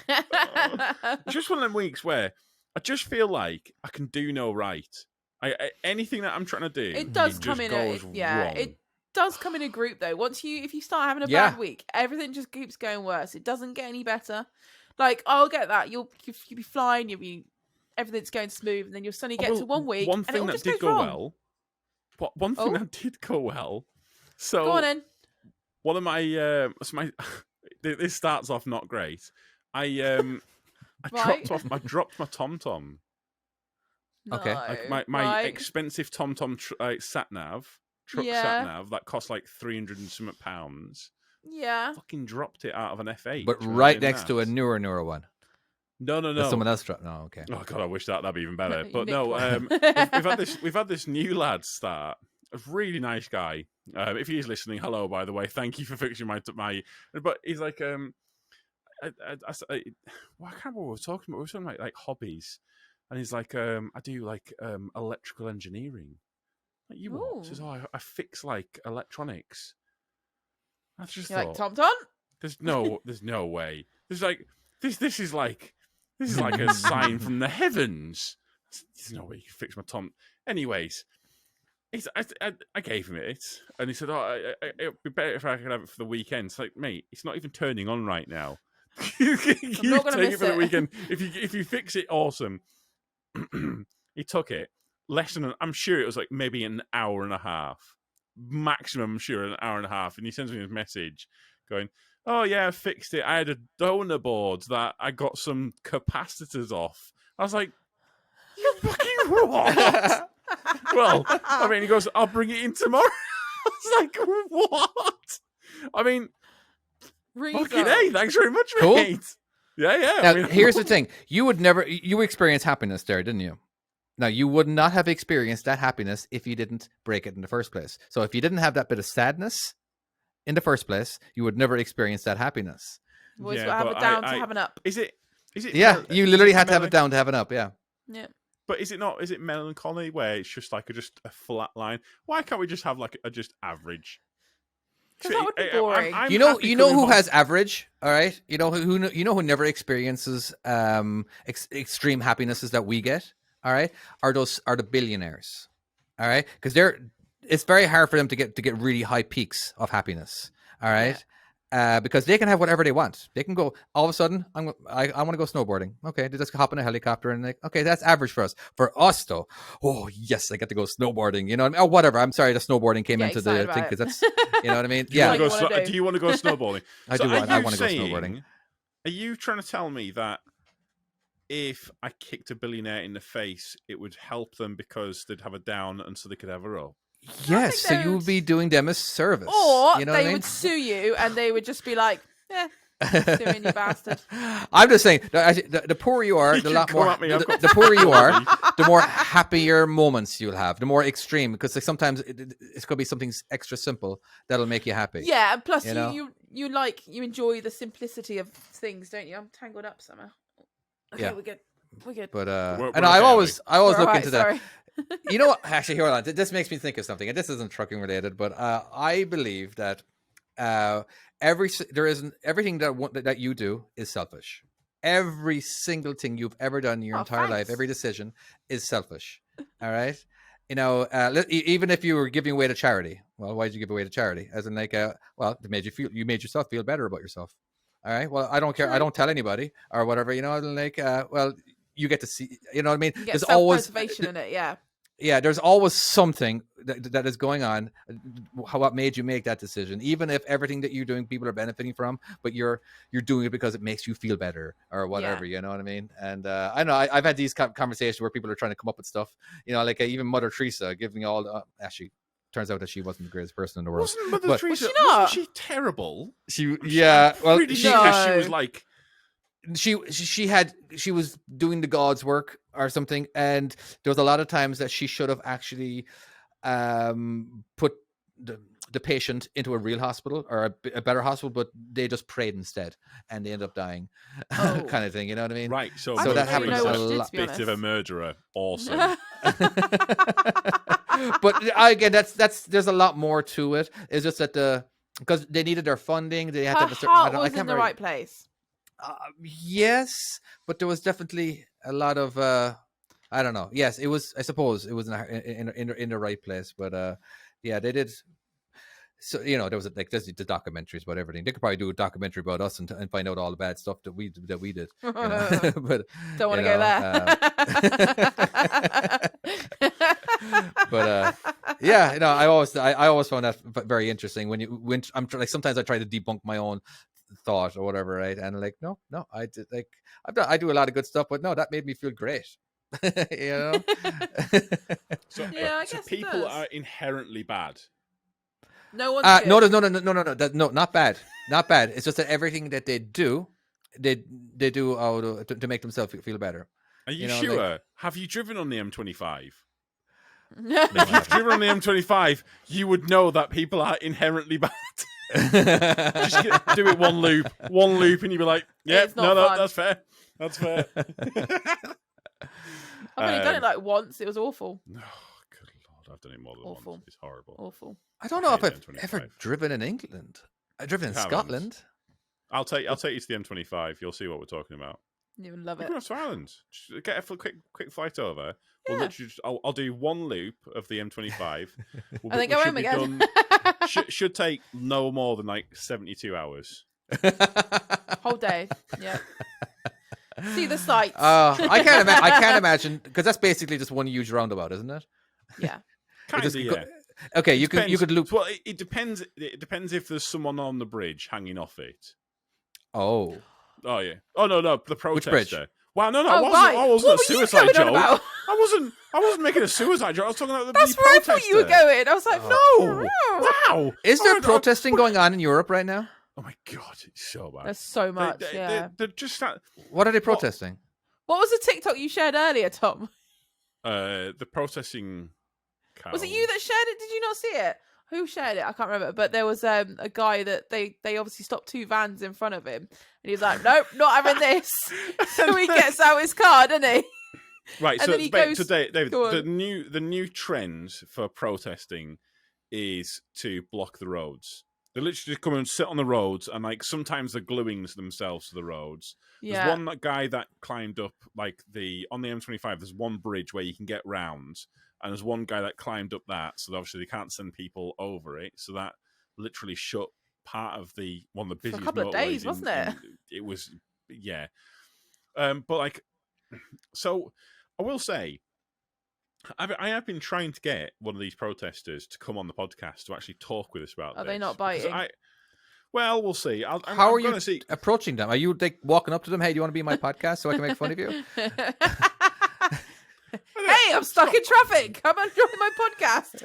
[SPEAKER 1] It's just one of them weeks where I just feel like I can do no right. Anything that I'm trying to do,
[SPEAKER 4] it does come in
[SPEAKER 1] wrong.
[SPEAKER 4] It does come in a group though. If you start having a bad week, everything just keeps going worse. It doesn't get any better. Like I'll get that. You'll be flying. Everything's going smooth, and then you'll suddenly get to 1 week.
[SPEAKER 1] One thing that did go
[SPEAKER 4] wrong.
[SPEAKER 1] well. One thing that did go well. So
[SPEAKER 4] go on in.
[SPEAKER 1] One of my this starts off not great. I dropped my TomTom.
[SPEAKER 3] Okay.
[SPEAKER 1] Like my expensive TomTom sat nav sat nav that cost like £300 and something pounds.
[SPEAKER 4] Yeah.
[SPEAKER 1] Fucking dropped it out of an F8.
[SPEAKER 3] But right next to a newer one.
[SPEAKER 1] No.
[SPEAKER 3] Someone else dropped. No, okay.
[SPEAKER 1] Oh god, I wish that'd be even better. But no, we've had this new lad start. A really nice guy. If he's listening, hello. By the way, thank you for fixing my. But he's like, I can't remember what we were talking about. We were talking about like hobbies, and he's like, I do like electrical engineering. Like you what? He says, I fix like electronics. I just thought,
[SPEAKER 4] like TomTom?
[SPEAKER 1] There's no way. There's like this is like a sign from the heavens. There's no way you can fix my Tom. Anyways, I gave him it, and he said, it'd be better if I could have it for the weekend. It's like, mate, it's not even turning on right now. You take it for the weekend. If you fix it, awesome. He took it I'm sure it was like maybe an hour and a half. Maximum, I'm sure, an hour and a half. And he sends me a message going, oh yeah, I fixed it. I had a donor board that I got some capacitors off. I was like, you fucking what? Well, I mean, he goes, I'll bring it in tomorrow. I was like, what? I mean, fucking hey, thanks very much,
[SPEAKER 3] Cool.
[SPEAKER 1] mate. Yeah.
[SPEAKER 3] Now,
[SPEAKER 1] I mean,
[SPEAKER 3] here's the thing. You experienced happiness there, didn't you? Now, you would not have experienced that happiness if you didn't break it in the first place. So if you didn't have that bit of sadness in the first place, you would never experience that happiness.
[SPEAKER 4] Always got to have it down to have an up.
[SPEAKER 1] Is it?
[SPEAKER 3] Yeah, you literally had to have it down to have an up, yeah.
[SPEAKER 4] Yeah.
[SPEAKER 1] But is it not? Is it melancholy where it's just like a flat line? Why can't we just have like a just average?
[SPEAKER 4] Because that would be boring.
[SPEAKER 1] I'm
[SPEAKER 3] you know
[SPEAKER 1] happy
[SPEAKER 3] who
[SPEAKER 1] coming
[SPEAKER 3] has average, all right? You know who never experiences extreme happinesses that we get, all right? Are the billionaires, all right? Because it's very hard for them to get really high peaks of happiness, all right? Yeah. Because they can have whatever they want. They can go all of a sudden. I want to go snowboarding. Okay, they just hop in a helicopter and like, okay, that's average for us. For us though, oh yes, I get to go snowboarding. You know what I mean? Oh, whatever. I'm sorry, the snowboarding came into the thing because that's you know what I mean.
[SPEAKER 1] Do you want to go snowboarding?
[SPEAKER 3] I do. I want to go snowboarding.
[SPEAKER 1] Are you trying to tell me that if I kicked a billionaire in the face, it would help them because they'd have a down and so they could have a up?
[SPEAKER 3] Yes, so you would be doing them a service.
[SPEAKER 4] Or
[SPEAKER 3] you know
[SPEAKER 4] they would sue you and they would just be like, suing you bastard.
[SPEAKER 3] I'm just saying, the poorer you are, the poorer you are, the more happier moments you'll have, the more extreme, because like sometimes it's going to be something extra simple that'll make you happy.
[SPEAKER 4] Yeah, and plus you enjoy the simplicity of things, don't you? I'm tangled up somehow. Okay, yeah. We're good.
[SPEAKER 3] But I always look into that. You know what? Actually, hold on. This makes me think of something, and this isn't trucking related, but I believe that everything that you do is selfish. Every single thing you've ever done in your entire life, every decision is selfish. All right. You know, even if you were giving away to charity, well, why did you give away to charity? As in, like, well, you made yourself feel better about yourself. All right. Well, I don't care. I don't tell anybody or whatever. You know, like, well, you get to see. You know what I mean?
[SPEAKER 4] There's always self-preservation in it. Yeah.
[SPEAKER 3] Yeah, there's always something that is going on. What made you make that decision? Even if everything that you're doing, people are benefiting from, but you're doing it because it makes you feel better or whatever. Yeah. You know what I mean? And I know I've had these conversations where people are trying to come up with stuff. You know, like even Mother Teresa giving all. Actually, turns out that she wasn't the greatest person in the world.
[SPEAKER 1] Wasn't Mother Teresa? Wasn't she terrible?
[SPEAKER 3] She was
[SPEAKER 1] like.
[SPEAKER 3] She was doing the God's work or something, and there was a lot of times that she should have actually put the patient into a real hospital or a better hospital, but they just prayed instead, and they end up dying, kind of thing. You know what I mean?
[SPEAKER 1] Right. So
[SPEAKER 3] that happens a lot.
[SPEAKER 1] Bit of a murderer, awesome.
[SPEAKER 3] But again, there's a lot more to it. It's just that because they needed their funding, they had to have a certain.
[SPEAKER 4] Her heart was in the right place.
[SPEAKER 3] Yes, but there was definitely a lot of I don't know. Yes, it was. I suppose it was in the right place, but yeah, they did. So you know, there was there's the documentaries about everything. They could probably do a documentary about us and find out all the bad stuff that we did. You know? But
[SPEAKER 4] don't want to go
[SPEAKER 3] there. But yeah, you know, I always found that very interesting. Sometimes I try to debunk my own thought or whatever, right? And like, no, I did I do a lot of good stuff, but no, that made me feel great. You know.
[SPEAKER 1] So people are inherently bad.
[SPEAKER 4] No one.
[SPEAKER 3] No, not bad, not bad. It's just that everything that they do, they do to make themselves feel better.
[SPEAKER 1] Are you sure? Like, have you driven on the M25? If you've driven on the M25, you would know that people are inherently bad. Just do it one loop, and you'll be like, yeah, no, that's fair. That's fair.
[SPEAKER 4] I've only done it like once. It was awful.
[SPEAKER 1] Oh, good Lord. I've done it more than once. It's horrible.
[SPEAKER 4] Awful.
[SPEAKER 3] I don't know if I've ever driven in England. I've driven in Scotland.
[SPEAKER 1] I'll take you to the M25. You'll see what we're talking about.
[SPEAKER 4] You would love it.
[SPEAKER 1] Go to Ireland. Just get a quick flight over.
[SPEAKER 4] Yeah.
[SPEAKER 1] We'll literally I'll do one loop of the M25.
[SPEAKER 4] And then go home again.
[SPEAKER 1] Should take no more than like 72 hours.
[SPEAKER 4] Whole day. Yeah. See the sights.
[SPEAKER 3] I can't imagine, because that's basically just one huge roundabout, isn't it?
[SPEAKER 4] Yeah.
[SPEAKER 1] Yeah.
[SPEAKER 3] Okay, you could loop.
[SPEAKER 1] Well, it depends. It depends if there's someone on the bridge hanging off it.
[SPEAKER 3] Oh
[SPEAKER 1] yeah. Oh no, the protester.
[SPEAKER 3] Which bridge?
[SPEAKER 1] Well, no,
[SPEAKER 4] Oh,
[SPEAKER 1] I wasn't.
[SPEAKER 4] right.
[SPEAKER 1] I wasn't
[SPEAKER 4] What
[SPEAKER 1] a
[SPEAKER 4] were you
[SPEAKER 1] suicide
[SPEAKER 4] going on
[SPEAKER 1] joke.
[SPEAKER 4] about?
[SPEAKER 1] I wasn't making a suicide joke. I was talking about the
[SPEAKER 4] That's
[SPEAKER 1] bloody
[SPEAKER 4] where I
[SPEAKER 1] protester.
[SPEAKER 4] thought you were going. I was like,
[SPEAKER 1] No.
[SPEAKER 4] no.
[SPEAKER 1] Wow.
[SPEAKER 3] Is there
[SPEAKER 1] Oh,
[SPEAKER 3] protesting going on in Europe right now?
[SPEAKER 1] Oh my god, it's so bad.
[SPEAKER 4] There's so much.
[SPEAKER 1] They're just that.
[SPEAKER 3] What are they protesting?
[SPEAKER 4] What was the TikTok you shared earlier, Tom?
[SPEAKER 1] The protesting. Cows.
[SPEAKER 4] Was it you that shared it? Did you not see it? Who shared it? I can't remember. But there was a guy that they obviously stopped 2 vans in front of him, and he was like, "Nope, not having this." So he gets out his car, doesn't he?
[SPEAKER 1] Right.
[SPEAKER 4] And
[SPEAKER 1] So
[SPEAKER 4] then he goes,
[SPEAKER 1] today, David,
[SPEAKER 4] go on.
[SPEAKER 1] the new trend for protesting is to block the roads. They literally just come and sit on the roads, and like sometimes they're gluing themselves to the roads.
[SPEAKER 4] Yeah.
[SPEAKER 1] There's one guy that climbed up like on the M25. There's one bridge where you can get round, and there's one guy that climbed up that. So obviously they can't send people over it. So that literally shut part of one of the busiest
[SPEAKER 4] For a couple of days,
[SPEAKER 1] motorways
[SPEAKER 4] wasn't it?
[SPEAKER 1] It was, yeah. But like, so I will say, I have been trying to get one of these protesters to come on the podcast to actually talk with us about this.
[SPEAKER 4] Are they not biting?
[SPEAKER 1] Well, we'll see.
[SPEAKER 3] How are you
[SPEAKER 1] see.
[SPEAKER 3] approaching them? Are you like walking up to them? Hey, do you want to be my podcast so I can make fun of you?
[SPEAKER 4] Hey, I'm stuck in traffic. Come and join my podcast.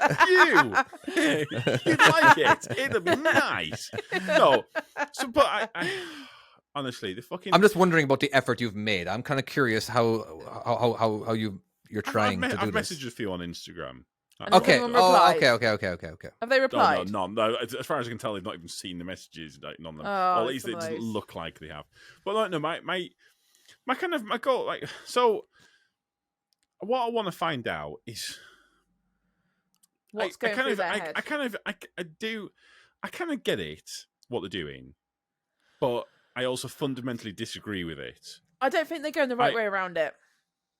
[SPEAKER 1] You'd like it. It'd be nice. No, so but I honestly, the fucking.
[SPEAKER 3] I'm just wondering about the effort you've made. I'm kind of curious how you're trying to do
[SPEAKER 1] I've
[SPEAKER 3] this.
[SPEAKER 1] messaged a few on Instagram.
[SPEAKER 4] Has
[SPEAKER 3] Okay.
[SPEAKER 4] anyone
[SPEAKER 3] Oh,
[SPEAKER 4] replied?
[SPEAKER 3] okay.
[SPEAKER 4] Have they replied?
[SPEAKER 1] No. As far as I can tell, they've not even seen the messages. Like, none of them.
[SPEAKER 4] Oh,
[SPEAKER 1] Or at least it
[SPEAKER 4] some of
[SPEAKER 1] doesn't
[SPEAKER 4] those.
[SPEAKER 1] look like they have. But like, no, my kind of my goal, like, so. What I want to find out is
[SPEAKER 4] What's going through their head?
[SPEAKER 1] I kind of get it what they're doing, but I also fundamentally disagree with it.
[SPEAKER 4] I don't think they're going the right way around it.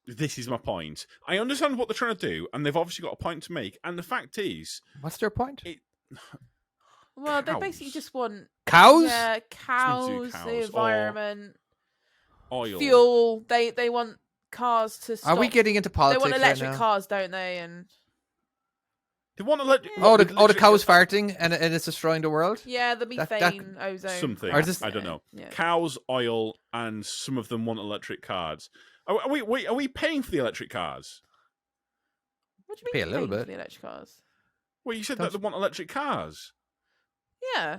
[SPEAKER 1] This is my point. I understand what they're trying to do, and they've obviously got a point to make. And the fact is,
[SPEAKER 3] What's their point?
[SPEAKER 4] Well, they
[SPEAKER 1] cows.
[SPEAKER 4] basically just want
[SPEAKER 3] Cows?
[SPEAKER 4] yeah,
[SPEAKER 1] cows
[SPEAKER 4] the
[SPEAKER 1] or
[SPEAKER 4] environment,
[SPEAKER 1] oil,
[SPEAKER 4] fuel. They want cars to stop.
[SPEAKER 3] Are we getting into
[SPEAKER 4] They
[SPEAKER 3] politics
[SPEAKER 4] want electric
[SPEAKER 3] right now?
[SPEAKER 4] cars, don't they? And
[SPEAKER 1] They want to let.
[SPEAKER 3] Oh, the cow's farting and it's destroying the world?
[SPEAKER 4] yeah, the methane, ozone.
[SPEAKER 1] Something.
[SPEAKER 3] Or just-
[SPEAKER 1] I don't know.
[SPEAKER 4] Yeah.
[SPEAKER 1] Cows, oil, and some of them want electric cars. Are we paying for the electric cars?
[SPEAKER 4] What do you
[SPEAKER 3] Pay
[SPEAKER 4] mean?
[SPEAKER 3] a little
[SPEAKER 4] paying for
[SPEAKER 3] bit.
[SPEAKER 4] the electric cars.
[SPEAKER 1] Well, you said that they want electric cars.
[SPEAKER 4] Yeah.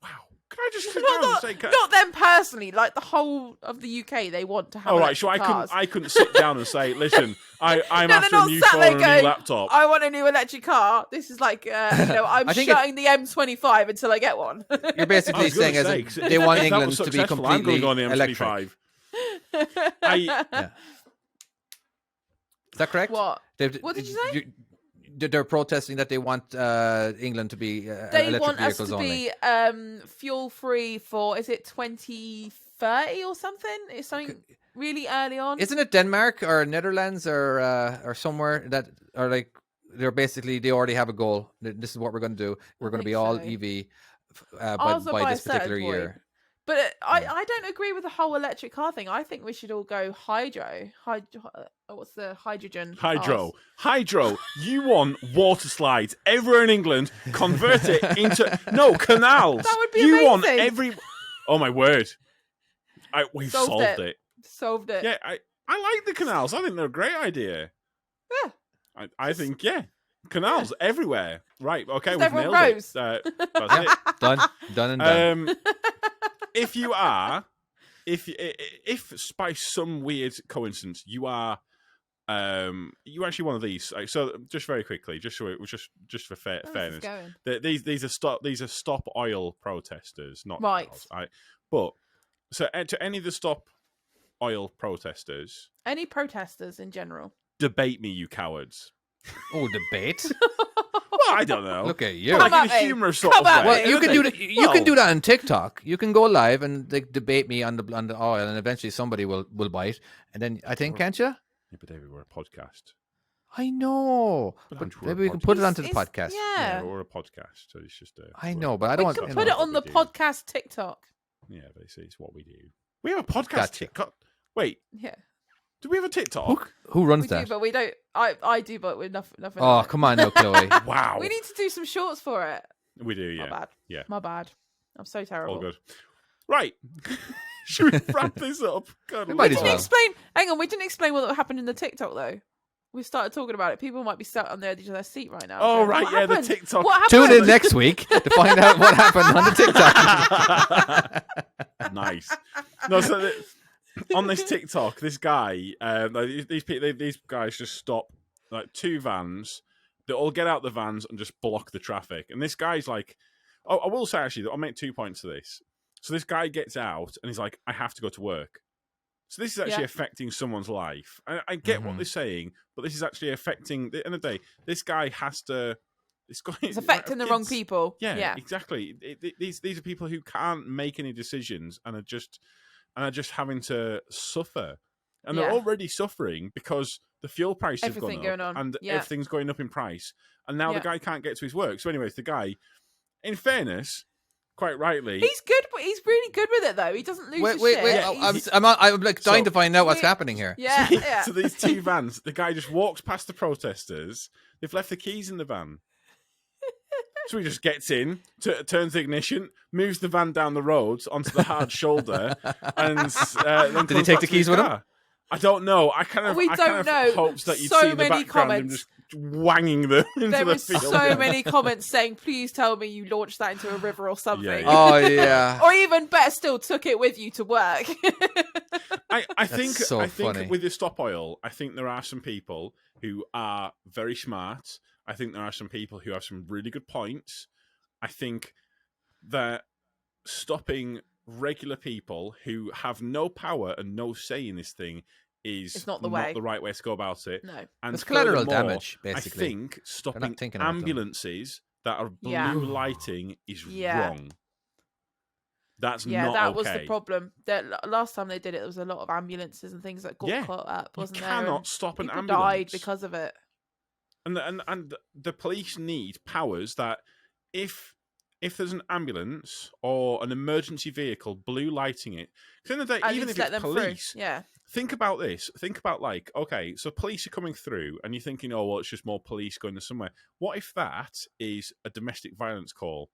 [SPEAKER 1] Wow. Can I just sit down and say?
[SPEAKER 4] Not them personally, like the whole of the UK. They want to have.
[SPEAKER 1] Oh right, so
[SPEAKER 4] electric cars.
[SPEAKER 1] I couldn't sit down and say, listen, I'm
[SPEAKER 4] No, they're
[SPEAKER 1] after a
[SPEAKER 4] not
[SPEAKER 1] new
[SPEAKER 4] sat
[SPEAKER 1] phone
[SPEAKER 4] there
[SPEAKER 1] and a new
[SPEAKER 4] going,
[SPEAKER 1] laptop.
[SPEAKER 4] I want a new electric car. This is like, I'm
[SPEAKER 3] I think
[SPEAKER 4] shutting the M25 until I get one.
[SPEAKER 3] You're
[SPEAKER 1] I
[SPEAKER 3] basically
[SPEAKER 1] was gonna
[SPEAKER 3] saying
[SPEAKER 1] say,
[SPEAKER 3] as
[SPEAKER 1] 'cause
[SPEAKER 3] they want
[SPEAKER 1] if that
[SPEAKER 3] England
[SPEAKER 1] was
[SPEAKER 3] to be
[SPEAKER 1] successful, I'm
[SPEAKER 3] completely
[SPEAKER 1] going on the
[SPEAKER 3] electric.
[SPEAKER 1] M25.
[SPEAKER 3] Yeah. Is that correct?
[SPEAKER 4] What? What did you say?
[SPEAKER 3] They're protesting that they want England to be
[SPEAKER 4] They
[SPEAKER 3] electric
[SPEAKER 4] want us
[SPEAKER 3] vehicles
[SPEAKER 4] to
[SPEAKER 3] only.
[SPEAKER 4] be fuel free for, is it 2030 or something? It's something really early on.
[SPEAKER 3] Isn't it Denmark or Netherlands or somewhere that are like they already have a goal. This is what we're going to do. We're going to be
[SPEAKER 4] think
[SPEAKER 3] all
[SPEAKER 4] so.
[SPEAKER 3] EV
[SPEAKER 4] Ours are
[SPEAKER 3] by
[SPEAKER 4] by
[SPEAKER 3] this
[SPEAKER 4] a certain
[SPEAKER 3] particular
[SPEAKER 4] point.
[SPEAKER 3] year.
[SPEAKER 4] But I don't agree with the whole electric car thing. I think we should all go hydro. What's the hydrogen?
[SPEAKER 1] Hydro. You want water slides everywhere in England, convert it into canals.
[SPEAKER 4] That would be
[SPEAKER 1] you
[SPEAKER 4] amazing.
[SPEAKER 1] want every. Oh my word! We've solved it.
[SPEAKER 4] Solved it.
[SPEAKER 1] Yeah, I like the canals. I think they're a great idea.
[SPEAKER 4] Yeah.
[SPEAKER 1] I think canals everywhere. Right. Okay,
[SPEAKER 4] Just
[SPEAKER 1] we've
[SPEAKER 4] everyone
[SPEAKER 1] nailed
[SPEAKER 4] goes.
[SPEAKER 1] it. That's it.
[SPEAKER 3] Done and done.
[SPEAKER 1] If by some weird coincidence you are, you actually one of these. So just very quickly, just for fairness, these are stop oil protesters, not
[SPEAKER 4] right.
[SPEAKER 1] cows, but so to any of the stop oil protesters,
[SPEAKER 4] any protesters in general,
[SPEAKER 1] debate me, you cowards.
[SPEAKER 3] Oh, debate.
[SPEAKER 1] Well, I don't know.
[SPEAKER 3] Look at you.
[SPEAKER 1] Like in
[SPEAKER 4] at
[SPEAKER 1] a
[SPEAKER 4] me.
[SPEAKER 1] humorous sort
[SPEAKER 4] Come
[SPEAKER 1] of
[SPEAKER 4] at
[SPEAKER 1] way.
[SPEAKER 4] me.
[SPEAKER 3] Well, you can do that. You
[SPEAKER 1] Well,
[SPEAKER 3] can do that on TikTok. You can go live and debate me on the oil, and eventually somebody will bite. And then I think, can't you?
[SPEAKER 1] Yeah, but David, we're a podcast.
[SPEAKER 3] I know,
[SPEAKER 1] But
[SPEAKER 3] but
[SPEAKER 1] aren't we
[SPEAKER 3] maybe
[SPEAKER 1] a
[SPEAKER 3] we can put it
[SPEAKER 1] podcast?
[SPEAKER 3] onto the podcast.
[SPEAKER 4] Yeah.
[SPEAKER 1] We're a podcast, so it's just.
[SPEAKER 3] I know, but I
[SPEAKER 4] We
[SPEAKER 3] don't want.
[SPEAKER 4] can
[SPEAKER 3] you
[SPEAKER 4] put
[SPEAKER 3] know.
[SPEAKER 4] it on the
[SPEAKER 1] we do.
[SPEAKER 4] podcast TikTok.
[SPEAKER 1] Yeah, basically, it's what we do. We have a podcast.
[SPEAKER 3] Gotcha.
[SPEAKER 1] TikTok. Wait,
[SPEAKER 4] Yeah,
[SPEAKER 1] do we have a TikTok?
[SPEAKER 3] Who runs
[SPEAKER 4] we
[SPEAKER 3] that?
[SPEAKER 4] do, but we don't. I do, but with nothing.
[SPEAKER 3] Oh,
[SPEAKER 4] on it.
[SPEAKER 3] come on, no, Chloe.
[SPEAKER 1] Wow,
[SPEAKER 4] We need to do some shorts for it.
[SPEAKER 1] we do. Yeah,
[SPEAKER 4] My bad.
[SPEAKER 1] yeah.
[SPEAKER 4] My bad. I'm so terrible.
[SPEAKER 1] All good. Right. Should we wrap this up? God,
[SPEAKER 3] We might as
[SPEAKER 4] didn't
[SPEAKER 3] well.
[SPEAKER 4] explain. Hang on, we didn't explain what happened in the TikTok though. We started talking about it. People might be sat on the edge of their seat right now.
[SPEAKER 1] Oh,
[SPEAKER 4] going,
[SPEAKER 1] right,
[SPEAKER 4] what
[SPEAKER 1] yeah, the
[SPEAKER 4] happened?
[SPEAKER 1] TikTok.
[SPEAKER 4] What happened?
[SPEAKER 3] Tune in next week to find out what happened on the TikTok.
[SPEAKER 1] Nice. No, so on this TikTok, this guy, these guys just stop like 2 vans. They all get out the vans and just block the traffic. And this guy's like, oh, I will say actually, I'll make 2 points to this. So this guy gets out and he's like, I have to go to work. So this is actually affecting someone's life. I get what they're saying, but this is actually affecting. At the end of the day, this guy has to.
[SPEAKER 4] It's affecting the wrong people.
[SPEAKER 1] Yeah, exactly. These are people who can't make any decisions and are just having to suffer, and they're already suffering because the fuel price has
[SPEAKER 4] Everything
[SPEAKER 1] gone
[SPEAKER 4] going
[SPEAKER 1] up
[SPEAKER 4] on.
[SPEAKER 1] and everything's going up in price, and now the guy can't get to his work. So, anyways, the guy, in fairness, quite rightly,
[SPEAKER 4] He's good. He's really good with it though. He doesn't lose his
[SPEAKER 3] Wait.
[SPEAKER 4] shit.
[SPEAKER 3] Yeah, I'm like dying to find out what's happening here.
[SPEAKER 4] Yeah, yeah.
[SPEAKER 1] So these 2 vans, the guy just walks past the protesters. They've left the keys in the van. So he just gets in, turns the ignition, moves the van down the road onto the hard shoulder, and then
[SPEAKER 3] Did he take the keys with him?
[SPEAKER 1] I don't know. I kind of hopes that you'd see in the background him just wanging them into
[SPEAKER 4] There
[SPEAKER 1] the
[SPEAKER 4] was
[SPEAKER 1] field.
[SPEAKER 4] so many comments saying, "Please tell me you launched that into a river or something."
[SPEAKER 1] Yeah.
[SPEAKER 3] Oh yeah.
[SPEAKER 4] Or even better still, took it with you to work.
[SPEAKER 1] I think
[SPEAKER 3] funny.
[SPEAKER 1] with the stop oil, I think there are some people who are very smart. I think there are some people who have some really good points. I think that stopping regular people who have no power and no say in this thing is
[SPEAKER 4] not the
[SPEAKER 1] right way to go about it.
[SPEAKER 4] No.
[SPEAKER 1] And
[SPEAKER 3] It's collateral
[SPEAKER 1] furthermore,
[SPEAKER 3] damage, basically.
[SPEAKER 1] I think stopping
[SPEAKER 3] thinking about them.
[SPEAKER 1] ambulances that are blue
[SPEAKER 4] Yeah.
[SPEAKER 1] lighting is
[SPEAKER 4] Yeah.
[SPEAKER 1] wrong. That's
[SPEAKER 4] Yeah,
[SPEAKER 1] not
[SPEAKER 4] that
[SPEAKER 1] okay.
[SPEAKER 4] was the problem. Last time they did it, there was a lot of ambulances and things that got
[SPEAKER 1] Yeah.
[SPEAKER 4] caught up, wasn't
[SPEAKER 1] You
[SPEAKER 4] there?
[SPEAKER 1] cannot
[SPEAKER 4] And
[SPEAKER 1] stop an
[SPEAKER 4] people
[SPEAKER 1] ambulance.
[SPEAKER 4] died because of it.
[SPEAKER 1] And the police need powers that if there's an ambulance or an emergency vehicle blue lighting it, because in the day,
[SPEAKER 4] At
[SPEAKER 1] even
[SPEAKER 4] least
[SPEAKER 1] if
[SPEAKER 4] let
[SPEAKER 1] it's
[SPEAKER 4] them
[SPEAKER 1] police,
[SPEAKER 4] through. Yeah.
[SPEAKER 1] think about this. Think about like, okay, so police are coming through, and you're thinking, oh well, it's just more police going to somewhere. What if that is a domestic violence call,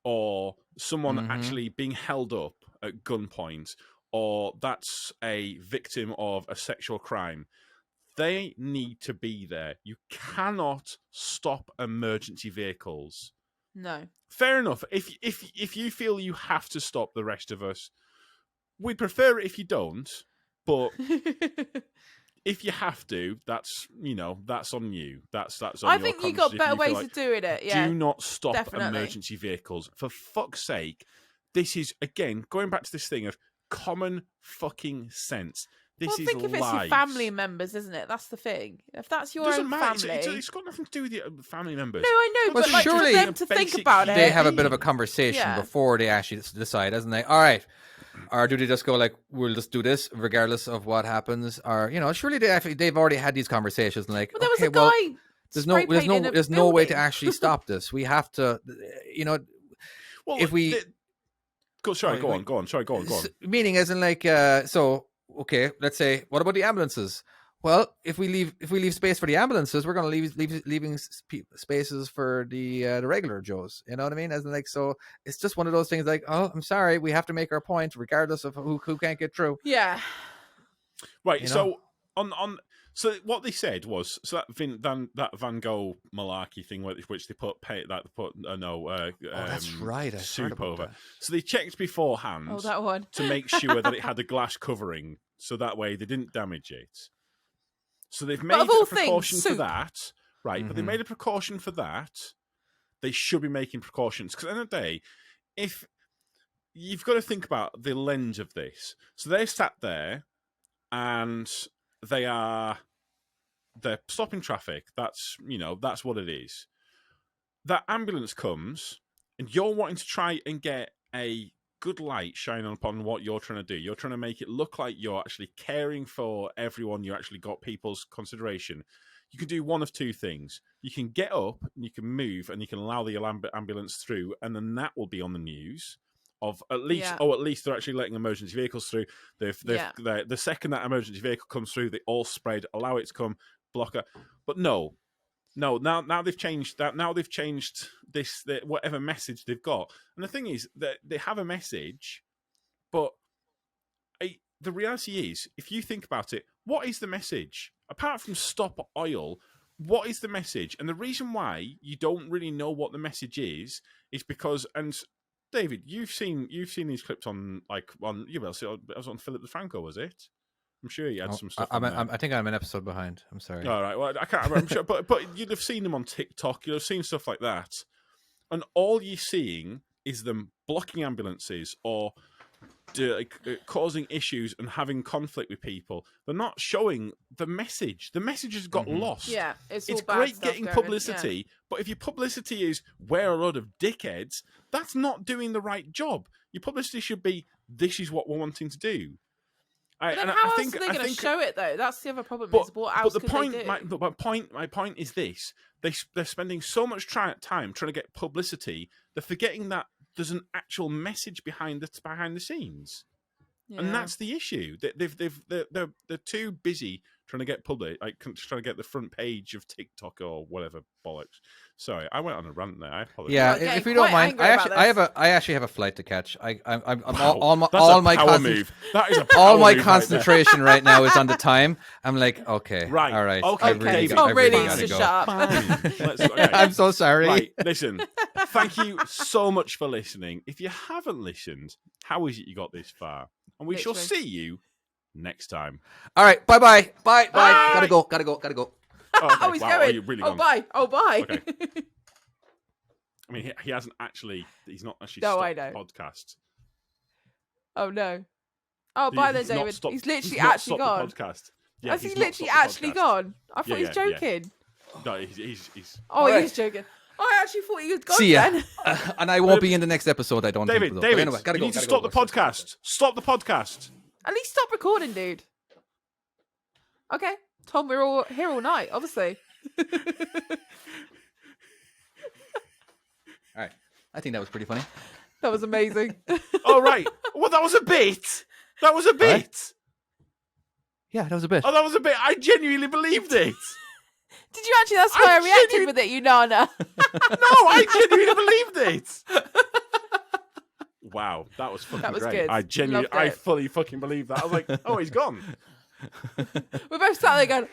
[SPEAKER 1] or someone actually being held up at gunpoint, or that's a victim of a sexual crime? They need to be there. You cannot stop emergency vehicles.
[SPEAKER 4] No.
[SPEAKER 1] Fair enough. If you feel you have to stop the rest of us, we'd prefer it if you don't. But if you have to, that's on you. That's on
[SPEAKER 4] I
[SPEAKER 1] your
[SPEAKER 4] think you
[SPEAKER 1] conscience
[SPEAKER 4] got
[SPEAKER 1] if
[SPEAKER 4] better
[SPEAKER 1] you feel
[SPEAKER 4] ways
[SPEAKER 1] like,
[SPEAKER 4] of doing it. Yeah.
[SPEAKER 1] do not stop
[SPEAKER 4] definitely.
[SPEAKER 1] emergency vehicles. For fuck's sake. This is, again, going back to this thing of common fucking sense. This
[SPEAKER 4] Well,
[SPEAKER 1] is
[SPEAKER 4] think if it's your
[SPEAKER 1] lives.
[SPEAKER 4] family members, isn't it? That's the thing. If that's your
[SPEAKER 1] Doesn't
[SPEAKER 4] own
[SPEAKER 1] matter.
[SPEAKER 4] family.
[SPEAKER 1] It's got nothing to do with your family members.
[SPEAKER 4] No, I know,
[SPEAKER 3] Well,
[SPEAKER 4] but like
[SPEAKER 3] surely
[SPEAKER 4] for them to think
[SPEAKER 1] basic
[SPEAKER 4] about it.
[SPEAKER 3] They have a bit of a conversation
[SPEAKER 4] Yeah.
[SPEAKER 3] before they actually decide, doesn't they? All right. Or do they just go like, we'll just do this regardless of what happens? Or, surely they've already had these conversations and like,
[SPEAKER 4] Well, there was
[SPEAKER 3] okay,
[SPEAKER 4] a guy.
[SPEAKER 3] well, there's no way to
[SPEAKER 4] building.
[SPEAKER 3] actually stop this. We have to,
[SPEAKER 1] Well,
[SPEAKER 3] if we
[SPEAKER 1] go on. Sorry, go on.
[SPEAKER 3] meaning as in like, so okay, let's say, what about the ambulances? Well, if we leave space for the ambulances, we're going to leaving spaces for the regular Joes. You know what I mean? As in like, so it's just one of those things. Like, oh, I'm sorry, we have to make our point regardless of who can't get through.
[SPEAKER 4] Yeah.
[SPEAKER 1] Right. So so what they said was that Van Gogh malarkey thing which they put
[SPEAKER 3] that's right. I
[SPEAKER 1] soup over. So they checked beforehand.
[SPEAKER 4] Oh, that one.
[SPEAKER 1] to make sure that it had a glass covering, so that way they didn't damage it. So they've made
[SPEAKER 4] of all
[SPEAKER 1] a precaution
[SPEAKER 4] things,
[SPEAKER 1] for
[SPEAKER 4] soup.
[SPEAKER 1] that, right? But they made a precaution for that. They should be making precautions because at the end of the day, if you've got to think about the lens of this, so they're sat there and they're stopping traffic. That's what it is. That ambulance comes, and you're wanting to try and get a good light shining upon what you're trying to do. You're trying to make it look like you're actually caring for everyone. You actually got people's consideration. You can do one of two things. You can get up, and you can move, and you can allow the ambulance through, and then that will be on the news. Of at least they're actually letting emergency vehicles through. The second that emergency vehicle comes through, they all spread, allow it to come, block it. But no. Now they've changed that. Now they've changed this, whatever message they've got. And the thing is that they have a message, But the reality is, if you think about it, what is the message? Apart from stop oil, what is the message? And the reason why you don't really know what the message is because, and David, you've seen these clips on it was on Philip DeFranco, was it? I'm sure you had some stuff.
[SPEAKER 3] I think I'm an episode behind. I'm sorry.
[SPEAKER 1] All right, well, I can't remember. I'm sure, but you'd have seen them on TikTok. You'd have seen stuff like that, and all you're seeing is them blocking ambulances or causing issues and having conflict with people. They're not showing the message. The message has got lost.
[SPEAKER 4] Yeah, it's
[SPEAKER 1] all
[SPEAKER 4] bad
[SPEAKER 1] great
[SPEAKER 4] stuff
[SPEAKER 1] getting
[SPEAKER 4] going,
[SPEAKER 1] publicity, but if your publicity is we're a load of dickheads, that's not doing the right job. Your publicity should be this is what we're wanting to do.
[SPEAKER 4] But then how else are they going to show it though? That's the other problem. Is what else could they do?
[SPEAKER 1] My point is this: they're spending so much time trying to get publicity, they're forgetting that there's an actual message behind the scenes, and that's the issue. They're too busy trying to get public, trying to get the front page of TikTok or whatever bollocks. Sorry, I went on a rant there. I apologize.
[SPEAKER 3] Yeah, if you don't mind, I actually have a flight to catch. All my concentration right now is on the time. I'm like, okay,
[SPEAKER 1] right,
[SPEAKER 3] all right,
[SPEAKER 1] okay,
[SPEAKER 4] David.
[SPEAKER 3] I really
[SPEAKER 4] needs to shut up.
[SPEAKER 1] Okay.
[SPEAKER 3] I'm so sorry.
[SPEAKER 1] Right, listen. Thank you so much for listening. If you haven't listened, how is it you got this far? And we shall see you next time.
[SPEAKER 3] All right, bye. Gotta go.
[SPEAKER 1] Oh, okay.
[SPEAKER 4] He's
[SPEAKER 1] wow.
[SPEAKER 4] going.
[SPEAKER 1] Oh, you're really gone.
[SPEAKER 4] Bye. Okay.
[SPEAKER 1] I mean, he's not actually stopped the podcast.
[SPEAKER 4] Oh no. Oh, bye then, David. He's literally actually gone.
[SPEAKER 1] Podcast.
[SPEAKER 4] Yeah, has he literally actually gone? I thought he was joking.
[SPEAKER 1] Yeah. No, he's.
[SPEAKER 4] Oh, he is joking. I actually thought he was gone.
[SPEAKER 3] See ya.
[SPEAKER 4] Then.
[SPEAKER 3] And I won't be in the next episode. I don't.
[SPEAKER 1] David,
[SPEAKER 3] think,
[SPEAKER 1] David,
[SPEAKER 3] anyway,
[SPEAKER 1] you need to stop the podcast. Stop the podcast.
[SPEAKER 4] At least stop recording, dude. Okay, Tom, we're all here all night, obviously.
[SPEAKER 3] All right, I think that was pretty funny.
[SPEAKER 4] That was amazing.
[SPEAKER 1] All right. Well, that was a bit. That was a bit.
[SPEAKER 3] Right. Yeah, that was a bit.
[SPEAKER 1] Oh, that was a bit. I genuinely believed it.
[SPEAKER 4] Did you actually? That's why I reacted with it, you nana.
[SPEAKER 1] No, I genuinely believed it. Wow, that was fucking
[SPEAKER 4] was
[SPEAKER 1] great.
[SPEAKER 4] good.
[SPEAKER 1] I fully fucking believe that. I was like, oh, he's gone.
[SPEAKER 4] We're both sat there going,